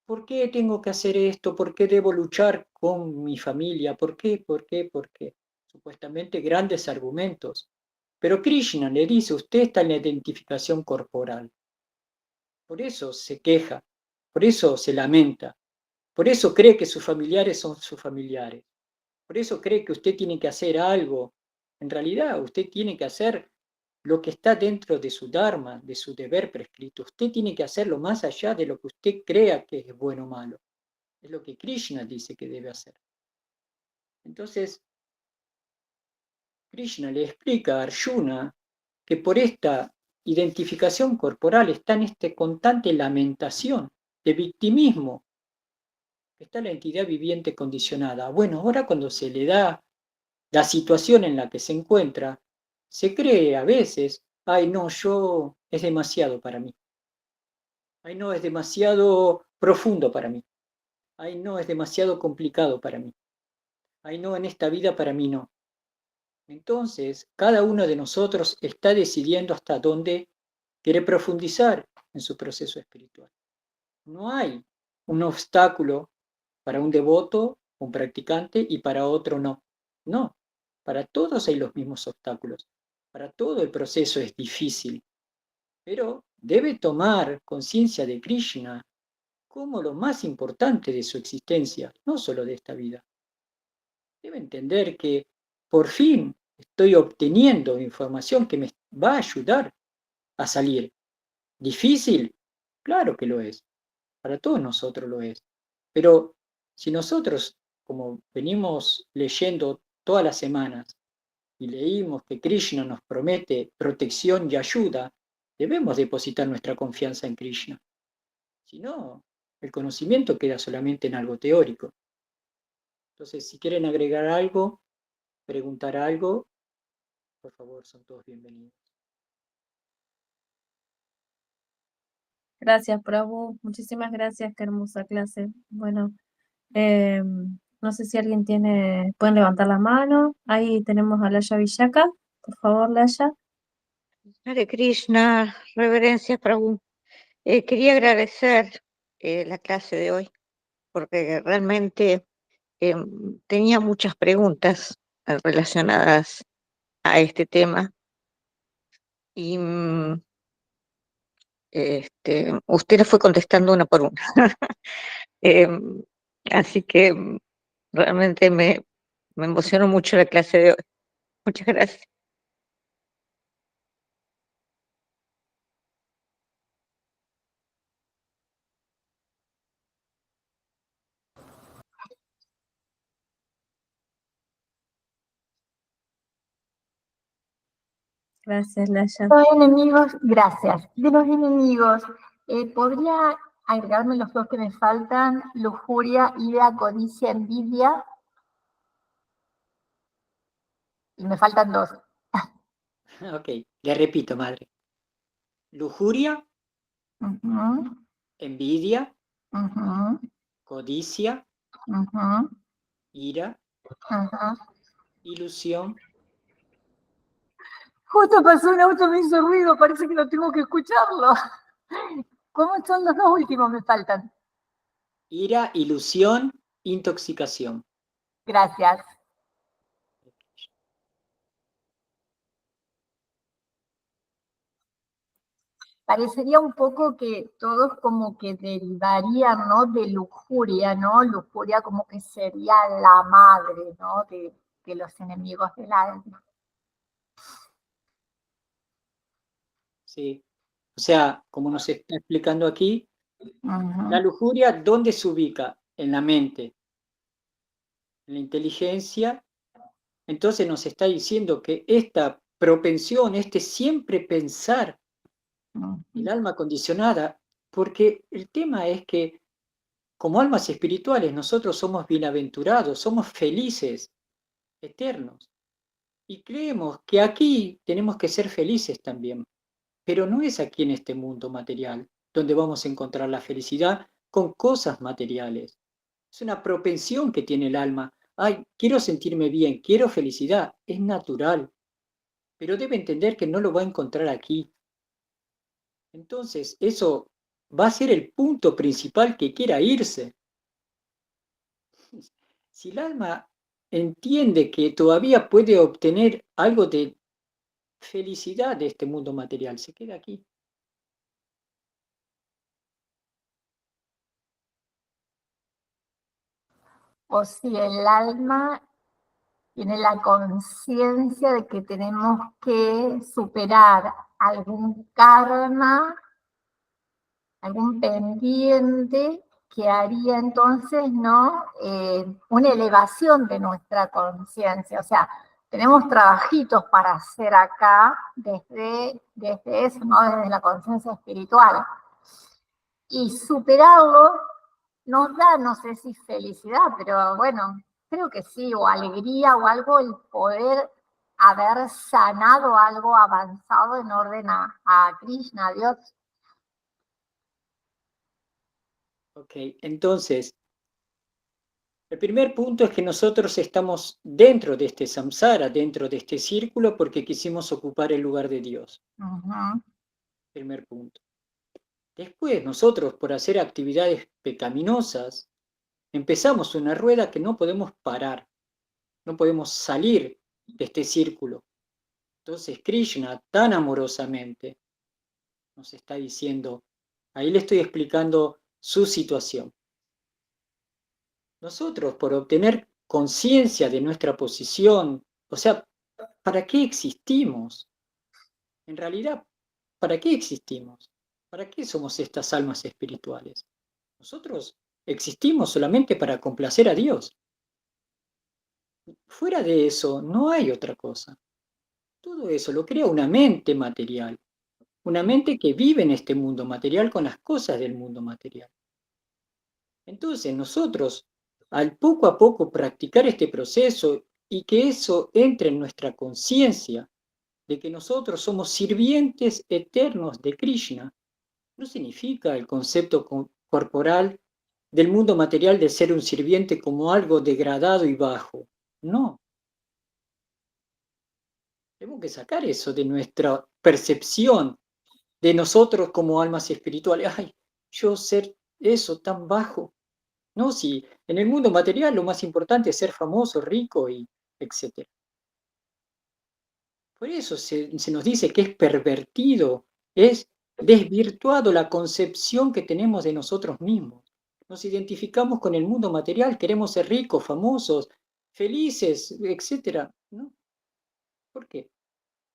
¿Por qué tengo que hacer esto? ¿Por qué debo luchar con mi familia? ¿Por qué? ¿Por qué? ¿Por qué? Supuestamente grandes argumentos. Pero Krishna le dice, usted está en la identificación corporal. Por eso se queja, por eso se lamenta, por eso cree que sus familiares son sus familiares, por eso cree que usted tiene que hacer algo. En realidad, usted tiene que hacer lo que está dentro de su dharma, de su deber prescrito. Usted tiene que hacerlo más allá de lo que usted crea que es bueno o malo. Es lo que Krishna dice que debe hacer. Entonces, Krishna le explica a Arjuna que por esta identificación corporal está en esta constante lamentación de victimismo, está la entidad viviente condicionada. Bueno, ahora cuando se le da la situación en la que se encuentra, se cree a veces, ay no, es demasiado para mí. Ay no, es demasiado profundo para mí. Ay no, es demasiado complicado para mí. Ay no, en esta vida para mí no. Entonces, cada uno de nosotros está decidiendo hasta dónde quiere profundizar en su proceso espiritual. No hay un obstáculo para un devoto, un practicante, y para otro no. No, para todos hay los mismos obstáculos. Para todo el proceso es difícil, pero debe tomar conciencia de Krishna como lo más importante de su existencia, no solo de esta vida. Debe entender que por fin estoy obteniendo información que me va a ayudar a salir. ¿Difícil? Claro que lo es. Para todos nosotros lo es. Pero si nosotros, como venimos leyendo todas las semanas, y leímos que Krishna nos promete protección y ayuda, debemos depositar nuestra confianza en Krishna. Si no, el conocimiento queda solamente en algo teórico. Entonces, si quieren agregar algo, preguntar algo, por favor, son todos bienvenidos. Gracias, Prabhu. Muchísimas gracias, qué hermosa clase. Bueno, no sé si alguien pueden levantar la mano. Ahí tenemos a Laya Villaka. Por favor, Laya. Hare Krishna, reverencias Prabhu. Quería agradecer la clase de hoy porque realmente tenía muchas preguntas relacionadas a este tema y usted las fue contestando una por una. Em, Así que realmente me emocionó mucho la clase de hoy. Muchas gracias. Gracias, Laya. Los enemigos, gracias. De los enemigos, ¿podría agregarme los dos que me faltan? Lujuria, ira, codicia, envidia. Y me faltan dos. Ok, le repito, madre. Lujuria, envidia, codicia, ira, ilusión. Justo pasó un auto, me hizo ruido, parece que no tengo que escucharlo. ¿Cómo son los dos últimos? Me faltan. Ira, ilusión, intoxicación. Gracias. Parecería un poco que todos como que derivarían, ¿no? De lujuria, ¿no? Lujuria como que sería la madre, ¿no? De los enemigos del alma. Sí. O sea, como nos está explicando aquí, la lujuria, ¿dónde se ubica? En la mente, en la inteligencia. Entonces nos está diciendo que esta propensión, este siempre pensar, el alma condicionada, porque el tema es que como almas espirituales nosotros somos bienaventurados, somos felices, eternos, y creemos que aquí tenemos que ser felices también, pero no es aquí en este mundo material donde vamos a encontrar la felicidad con cosas materiales. Es una propensión que tiene el alma. Ay, quiero sentirme bien, quiero felicidad, es natural, pero debe entender que no lo va a encontrar aquí. Entonces, eso va a ser el punto principal que quiera irse. Si el alma entiende que todavía puede obtener algo de felicidad de este mundo material, se queda aquí. O si el alma tiene la conciencia de que tenemos que superar algún karma, algún pendiente que haría entonces, ¿no? Una elevación de nuestra conciencia. O sea, tenemos trabajitos para hacer acá desde eso, ¿no? Desde la conciencia espiritual. Y superarlo nos da, no sé si felicidad, pero bueno, creo que sí, o alegría o algo, el poder haber sanado algo avanzado en orden a Krishna, a Dios. Ok, entonces, el primer punto es que nosotros estamos dentro de este samsara, dentro de este círculo, porque quisimos ocupar el lugar de Dios. Primer punto. Después, nosotros, por hacer actividades pecaminosas, empezamos una rueda que no podemos parar, no podemos salir de este círculo. Entonces, Krishna, tan amorosamente, nos está diciendo, ahí le estoy explicando su situación. Nosotros, por obtener conciencia de nuestra posición, o sea, ¿para qué existimos? En realidad, ¿para qué existimos? ¿Para qué somos estas almas espirituales? Nosotros existimos solamente para complacer a Dios. Fuera de eso, no hay otra cosa. Todo eso lo crea una mente material, una mente que vive en este mundo material con las cosas del mundo material. Entonces nosotros, al poco a poco practicar este proceso y que eso entre en nuestra conciencia de que nosotros somos sirvientes eternos de Krishna, no significa el concepto corporal del mundo material de ser un sirviente como algo degradado y bajo. No. Tenemos que sacar eso de nuestra percepción de nosotros como almas espirituales. Ay, yo ser eso tan bajo. No, si en el mundo material lo más importante es ser famoso, rico y etcétera. Por eso se nos dice que es pervertido, es desvirtuado la concepción que tenemos de nosotros mismos. Nos identificamos con el mundo material, queremos ser ricos, famosos, felices, etcétera. ¿No? ¿Por qué?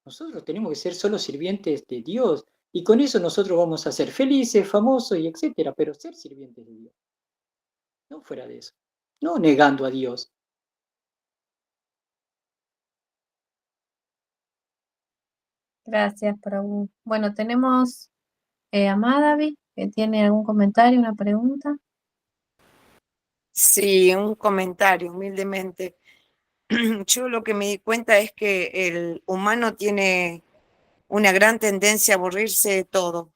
Nosotros tenemos que ser solo sirvientes de Dios y con eso nosotros vamos a ser felices, famosos y etcétera, pero ser sirvientes de Dios. No fuera de eso. No negando a Dios. Gracias, Prabhu. Bueno, tenemos a Madhavi, que tiene algún comentario, una pregunta. Sí, un comentario, humildemente. Yo lo que me di cuenta es que el humano tiene una gran tendencia a aburrirse de todo.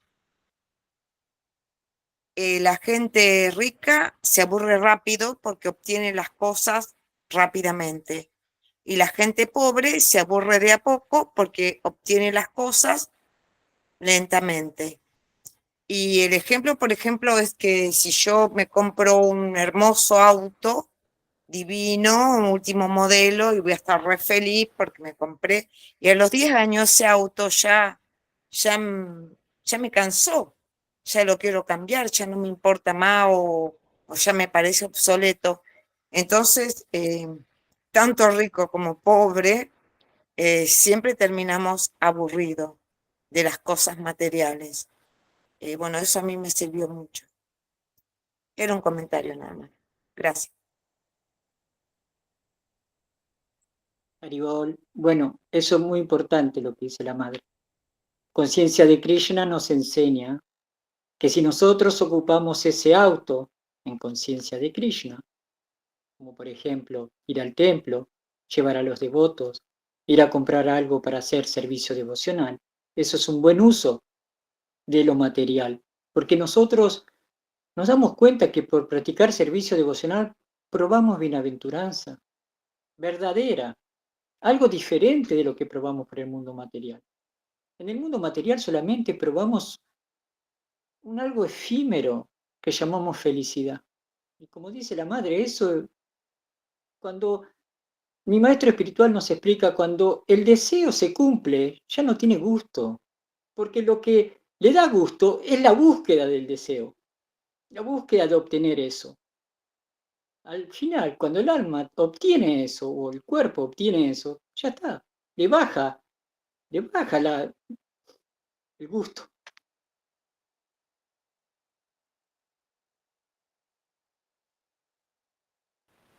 La gente rica se aburre rápido porque obtiene las cosas rápidamente. Y la gente pobre se aburre de a poco porque obtiene las cosas lentamente. Y el ejemplo, por ejemplo, es que si yo me compro un hermoso auto, divino, un último modelo, y voy a estar re feliz porque me compré, y a los 10 años ese auto ya, ya me cansó, ya lo quiero cambiar, ya no me importa más o ya me parece obsoleto. Entonces, tanto rico como pobre, siempre terminamos aburridos de las cosas materiales. Bueno, eso a mí me sirvió mucho. Era un comentario nada más. Gracias. Haribol. Bueno, eso es muy importante lo que dice la madre. Conciencia de Krishna nos enseña que si nosotros ocupamos ese auto en conciencia de Krishna, como por ejemplo ir al templo, llevar a los devotos, ir a comprar algo para hacer servicio devocional, eso es un buen uso de lo material, porque nosotros nos damos cuenta que por practicar servicio devocional probamos bienaventuranza verdadera, algo diferente de lo que probamos por el mundo material. En el mundo material solamente probamos un algo efímero que llamamos felicidad. Y como dice la madre, eso, cuando mi maestro espiritual nos explica, cuando el deseo se cumple, ya no tiene gusto, porque lo que le da gusto es la búsqueda del deseo, la búsqueda de obtener eso. Al final, cuando el alma obtiene eso, o el cuerpo obtiene eso, ya está, le baja el gusto.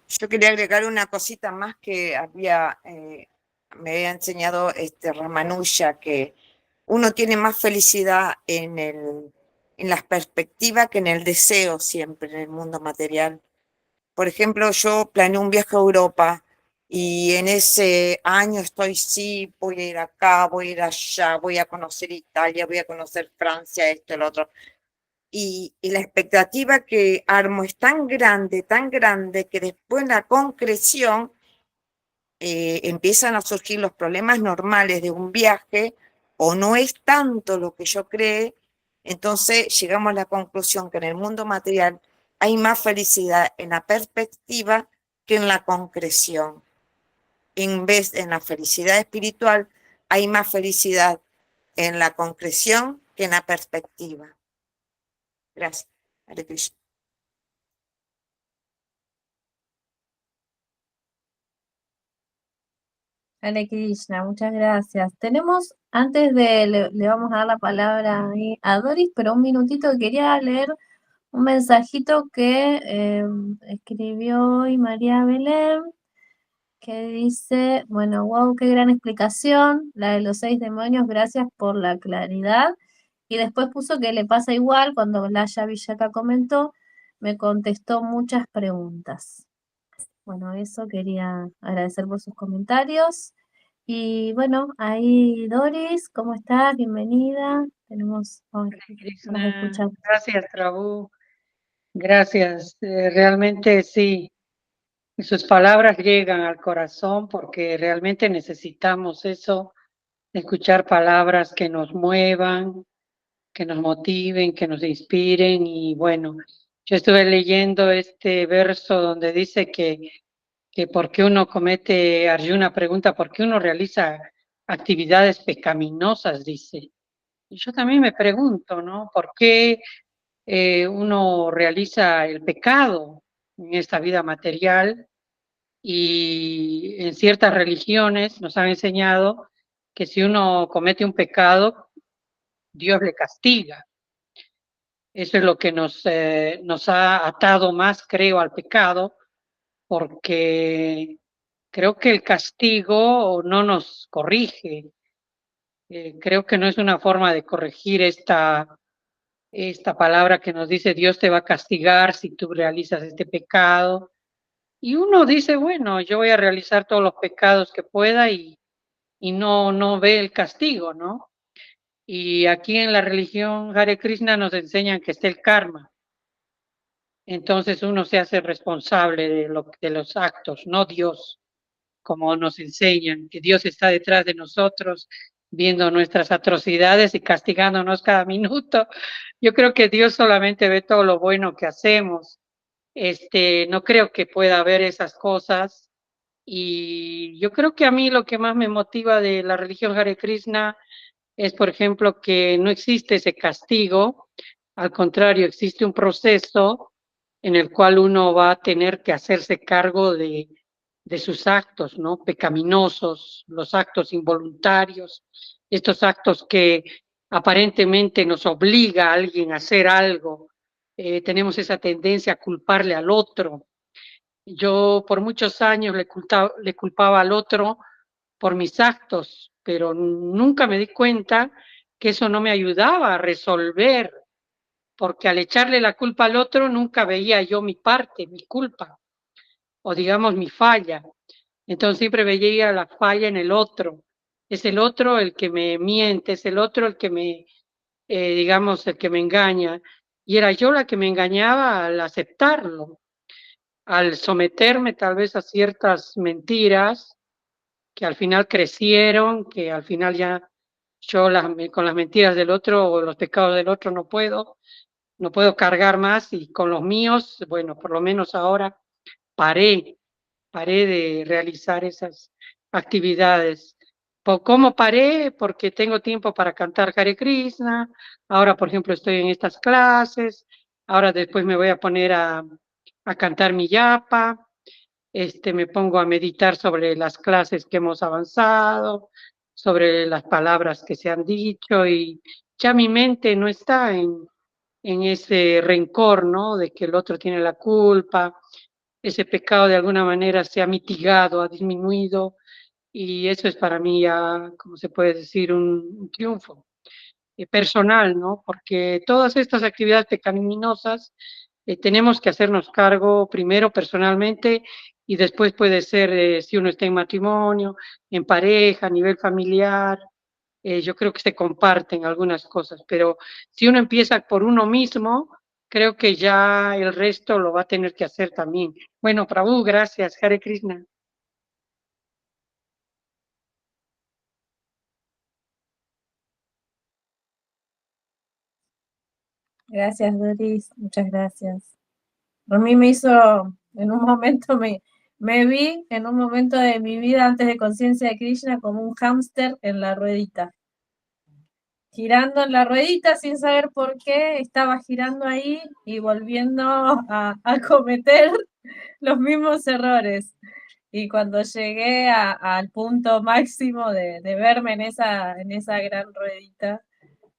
Yo quería agregar una cosita más que me había enseñado Ramanuja, que uno tiene más felicidad en la perspectiva que en el deseo siempre en el mundo material. Por ejemplo, yo planeé un viaje a Europa y en ese año sí, voy a ir acá, voy a ir allá, voy a conocer Italia, voy a conocer Francia, esto, el otro. Y la expectativa que armo es tan grande, que después en la concreción empiezan a surgir los problemas normales de un viaje, o no es tanto lo que yo cree, entonces llegamos a la conclusión que en el mundo material hay más felicidad en la perspectiva que en la concreción. En vez de en la felicidad espiritual, hay más felicidad en la concreción que en la perspectiva. Gracias. Hare Krishna. Hare Krishna, muchas gracias. Tenemos, antes de, le vamos a dar la palabra ahí a Doris, pero un minutito que quería leer un mensajito que escribió hoy María Belén, que dice, bueno, wow, qué gran explicación, la de los 6 demonios, gracias por la claridad. Y después puso que le pasa igual, cuando Laya Villacá comentó, me contestó muchas preguntas. Bueno, eso quería agradecer por sus comentarios. Y bueno, ahí Doris, ¿cómo estás? Bienvenida. Tenemos, vamos a Krishna, escuchar. gracias, Prabhu. Gracias. Realmente sí, sus palabras llegan al corazón porque realmente necesitamos eso escuchar palabras que nos muevan, que nos motiven, que nos inspiren. Y bueno, yo estuve leyendo este verso donde dice que porque uno comete, Arjuna pregunta, ¿por qué uno realiza actividades pecaminosas? Dice. Y yo también me pregunto, ¿no? ¿Por qué uno realiza el pecado en esta vida material? Y en ciertas religiones nos han enseñado que si uno comete un pecado, Dios le castiga. Eso es lo que nos ha atado más, creo, al pecado, porque creo que el castigo no nos corrige. Creo que no es una forma de corregir esta palabra que nos dice Dios te va a castigar si tú realizas este pecado. Y uno dice, bueno, yo voy a realizar todos los pecados que pueda y no ve el castigo, ¿no? Y aquí en la religión Hare Krishna nos enseñan que está el karma. Entonces uno se hace responsable de los actos, no Dios, como nos enseñan, que Dios está detrás de nosotros viendo nuestras atrocidades y castigándonos cada minuto. Yo creo que Dios solamente ve todo lo bueno que hacemos. No creo que pueda ver esas cosas. Y yo creo que a mí lo que más me motiva de la religión Hare Krishna es, por ejemplo, que no existe ese castigo, al contrario, existe un proceso en el cual uno va a tener que hacerse cargo de sus actos, ¿no? Pecaminosos, los actos involuntarios, estos actos que aparentemente nos obliga a alguien a hacer algo. Tenemos esa tendencia a culparle al otro. Yo por muchos años le culpaba al otro por mis actos, pero nunca me di cuenta que eso no me ayudaba a resolver, porque al echarle la culpa al otro nunca veía yo mi parte, mi culpa, o digamos mi falla. Entonces siempre veía la falla en el otro. Es el otro el que me miente, es el otro el que digamos, el que me engaña. Y era yo la que me engañaba al aceptarlo, al someterme tal vez a ciertas mentiras que al final crecieron, que al final ya yo con las mentiras del otro o los pecados del otro no puedo cargar más, y con los míos, bueno, por lo menos ahora paré de realizar esas actividades. ¿Cómo paré? Porque tengo tiempo para cantar Hare Krishna, ahora por ejemplo estoy en estas clases, ahora después me voy a poner a cantar mi yapa, me pongo a meditar sobre las clases que hemos avanzado, sobre las palabras que se han dicho, y ya mi mente no está en ese rencor, ¿no? De que el otro tiene la culpa, ese pecado de alguna manera se ha mitigado, ha disminuido, y eso es para mí ya, como se puede decir, un triunfo personal, ¿no? Porque todas estas actividades pecaminosas tenemos que hacernos cargo primero personalmente y después puede ser si uno está en matrimonio, en pareja, a nivel familiar. Yo creo que se comparten algunas cosas, pero si uno empieza por uno mismo, creo que ya el resto lo va a tener que hacer también. Bueno, Prabhu, gracias. Hare Krishna. Gracias, Doris, muchas gracias. A mí me hizo, en un momento me vi en un momento de mi vida antes de Conciencia de Krishna como un hámster en la ruedita. Girando en la ruedita sin saber por qué, estaba girando ahí y volviendo a cometer los mismos errores. Y cuando llegué al punto máximo de verme en esa gran ruedita,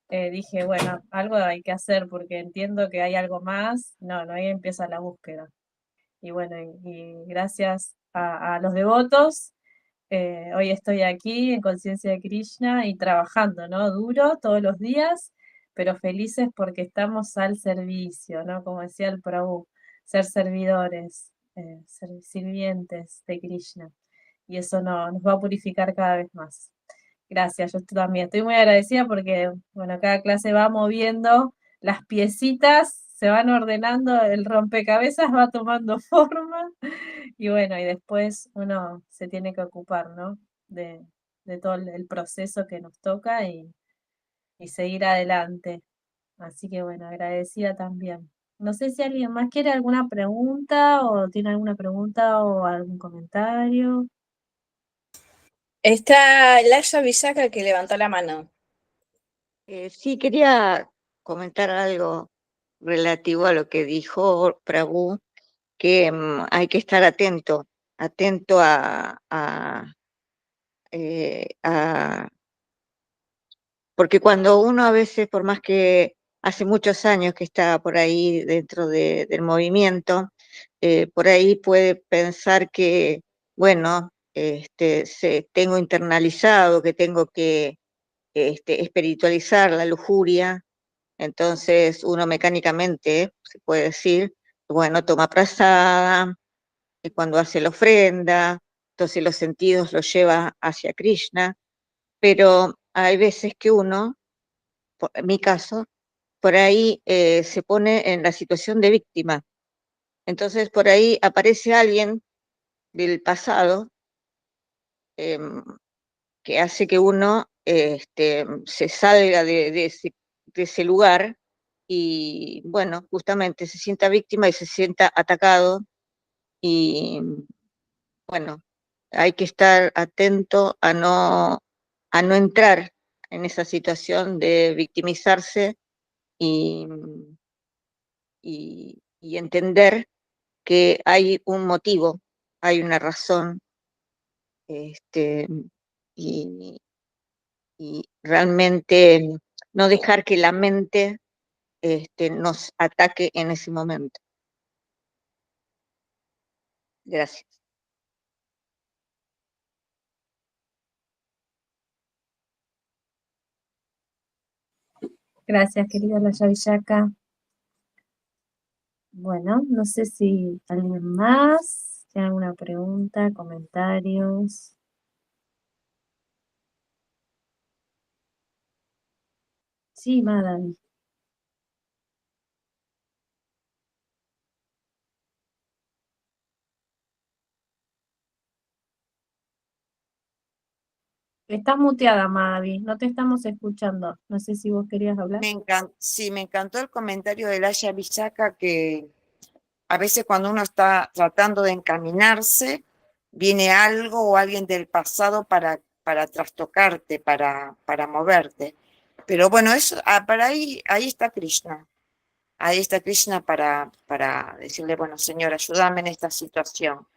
dije, bueno, algo hay que hacer porque entiendo que hay algo más. No, ahí empieza la búsqueda. Y bueno, y gracias a los devotos, hoy estoy aquí en Conciencia de Krishna y trabajando, ¿no? Duro todos los días, pero felices porque estamos al servicio, ¿no? Como decía el Prabhu, ser servidores, ser sirvientes de Krishna. Y eso nos va a purificar cada vez más. Gracias, yo también estoy muy agradecida porque, bueno, cada clase va moviendo las piecitas, se van ordenando, el rompecabezas va tomando forma y bueno, y después uno se tiene que ocupar, ¿no? De de todo el proceso que nos toca y seguir adelante. Así que bueno, agradecida también. No sé si alguien más quiere alguna pregunta o tiene alguna pregunta o algún comentario. Está Laia Bisaca que levantó la mano. Sí, quería comentar algo relativo a lo que dijo Prabhu, que hay que estar atento a porque cuando uno a veces, por más que hace muchos años que está por ahí dentro del movimiento, por ahí puede pensar que, bueno, tengo internalizado, que tengo que espiritualizar la lujuria, entonces uno mecánicamente, se puede decir, bueno, toma prasada, y cuando hace la ofrenda, entonces los sentidos los lleva hacia Krishna, pero hay veces que uno, en mi caso, por ahí se pone en la situación de víctima. Entonces por ahí aparece alguien del pasado que hace que uno se salga de ese lugar y, bueno, justamente se sienta víctima y se sienta atacado y, bueno, hay que estar atento a no entrar en esa situación de victimizarse y, y entender que hay un motivo, hay una razón, este, y, y realmente no dejar que la mente nos ataque en ese momento. Gracias. Gracias, querida Laia Bisaca. Bueno, no sé si alguien más tiene alguna pregunta, comentarios. Sí, Madame. Estás muteada, Mavi, no te estamos escuchando. No sé si vos querías hablar. Sí, me encantó el comentario de Laia Bisaca, que a veces cuando uno está tratando de encaminarse, viene algo o alguien del pasado para trastocarte, para moverte. Pero bueno, eso, para ahí está Krishna. Ahí está Krishna para decirle, bueno, Señor, ayúdame en esta situación.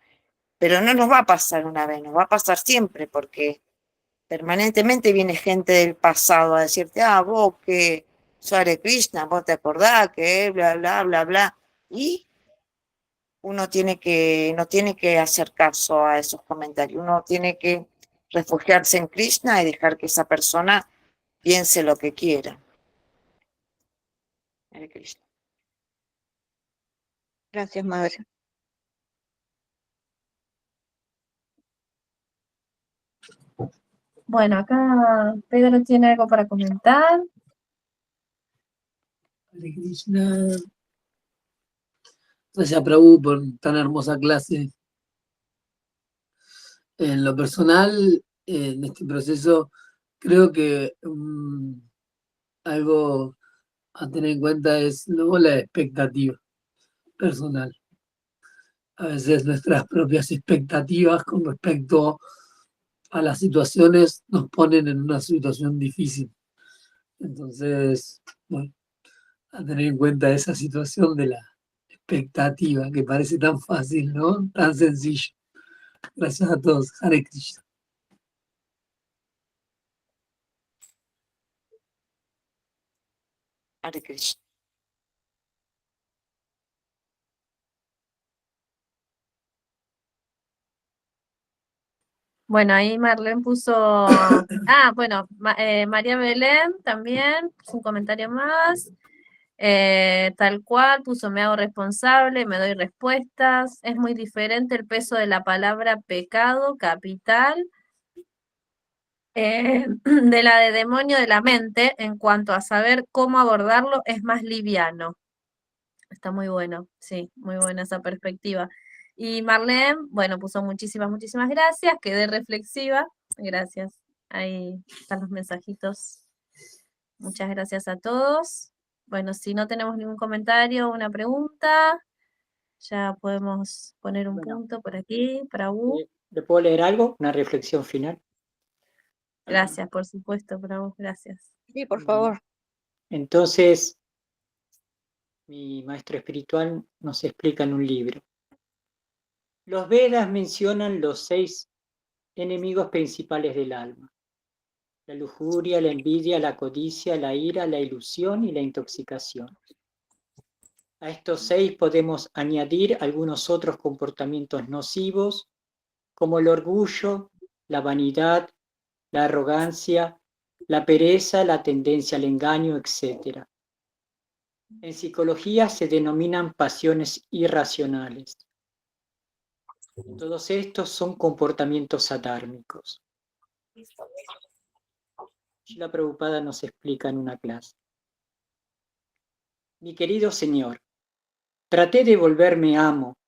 Pero no nos va a pasar una vez, nos va a pasar siempre, porque permanentemente viene gente del pasado a decirte, vos que sos Hare Krishna, vos te acordás que bla, bla, bla, bla. Y uno no tiene que hacer caso a esos comentarios, uno tiene que refugiarse en Krishna y dejar que esa persona piense lo que quiera. Hare Krishna. Gracias, madre. Bueno, acá Pedro tiene algo para comentar. Hare Krishna. Gracias, Prabhu, por tan hermosa clase. En lo personal, en este proceso, creo que algo a tener en cuenta es luego la expectativa personal. A veces nuestras propias expectativas con respecto a las situaciones nos ponen en una situación difícil. Entonces, bueno, a tener en cuenta esa situación de la expectativa, que parece tan fácil, ¿no? Tan sencillo. Gracias a todos. Hare Krishna. Hare Krishna. Bueno, ahí Marlene puso, bueno, María Belén también puso un comentario más. Tal cual, puso me hago responsable, me doy respuestas. Es muy diferente el peso de la palabra pecado capital de la de demonio de la mente en cuanto a saber cómo abordarlo es más liviano. Está muy bueno, sí, muy buena esa perspectiva. Y Marlene, bueno, puso muchísimas gracias, quedé reflexiva, gracias. Ahí están los mensajitos. Muchas gracias a todos. Bueno, si no tenemos ningún comentario o una pregunta, ya podemos poner un Bueno. punto por aquí, Prabhu. ¿Le puedo leer algo? Una reflexión final. Gracias, por supuesto, Prabhu, gracias. Sí, por favor. Entonces, mi maestro espiritual nos explica en un libro. Los Vedas mencionan los 6 enemigos principales del alma: la lujuria, la envidia, la codicia, la ira, la ilusión y la intoxicación. A estos 6 podemos añadir algunos otros comportamientos nocivos, como el orgullo, la vanidad, la arrogancia, la pereza, la tendencia al engaño, etc. En psicología se denominan pasiones irracionales. Todos estos son comportamientos adármicos. Srila Prabhupada nos explica en una clase. Mi querido Señor, traté de volverme amo,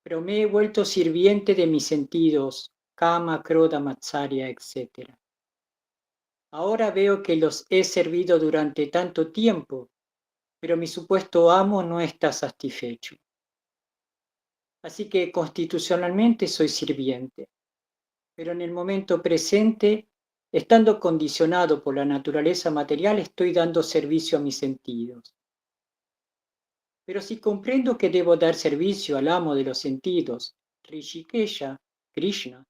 pero me he vuelto sirviente de mis sentidos, kama, krodha, matsarya, etc. Ahora veo que los he servido durante tanto tiempo, pero mi supuesto amo no está satisfecho. Así que constitucionalmente soy sirviente, pero en el momento presente, estando condicionado por la naturaleza material, estoy dando servicio a mis sentidos. Pero si comprendo que debo dar servicio al amo de los sentidos, Rishikesha, Krishna,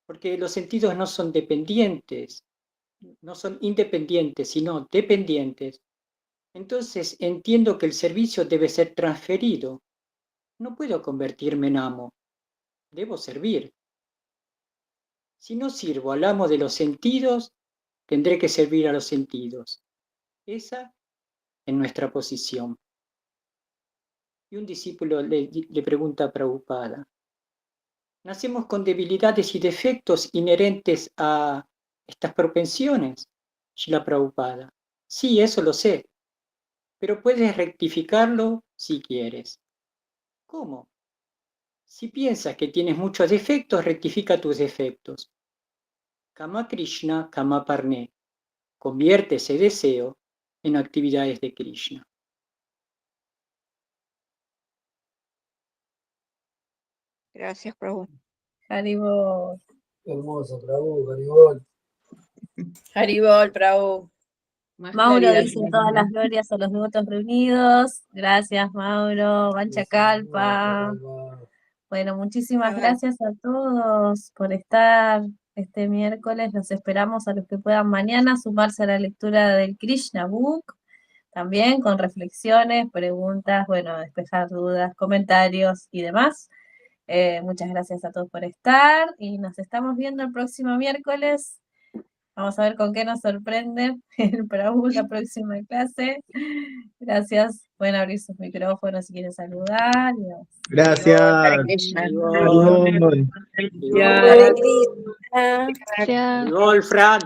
porque los sentidos no son dependientes, no son independientes, sino dependientes, entonces entiendo que el servicio debe ser transferido. No puedo convertirme en amo, debo servir. Si no sirvo al amo de los sentidos, tendré que servir a los sentidos. Esa es nuestra posición. Y un discípulo le pregunta a Prabhupada, ¿nacemos con debilidades y defectos inherentes a estas propensiones? Srila Prabhupada, sí, eso lo sé, pero puedes rectificarlo si quieres. ¿Cómo? Si piensas que tienes muchos defectos, rectifica tus defectos. Kama Krishna, Kama Parne. Convierte ese deseo en actividades de Krishna. Gracias, Prabhu. Haribol. Hermoso, Prabhu, Haribol. Haribol, Prabhu. Más Mauro claridad. dice todas las glorias a los devotos reunidos. Gracias, Mauro. Vanchakalpa. Bueno, muchísimas gracias a todos por estar este miércoles. Los esperamos a los que puedan mañana sumarse a la lectura del Krishna Book, también con reflexiones, preguntas, bueno, despejar dudas, comentarios y demás. Muchas gracias a todos por estar y nos estamos viendo el próximo miércoles. Vamos a ver con qué nos sorprende el Prabhu la próxima clase. Gracias. Pueden abrir sus micrófonos si quieren saludar. Gracias. Hare Krishna. Haribol. Haribol. Haribol. Hare Krishna. Haribol, Fran.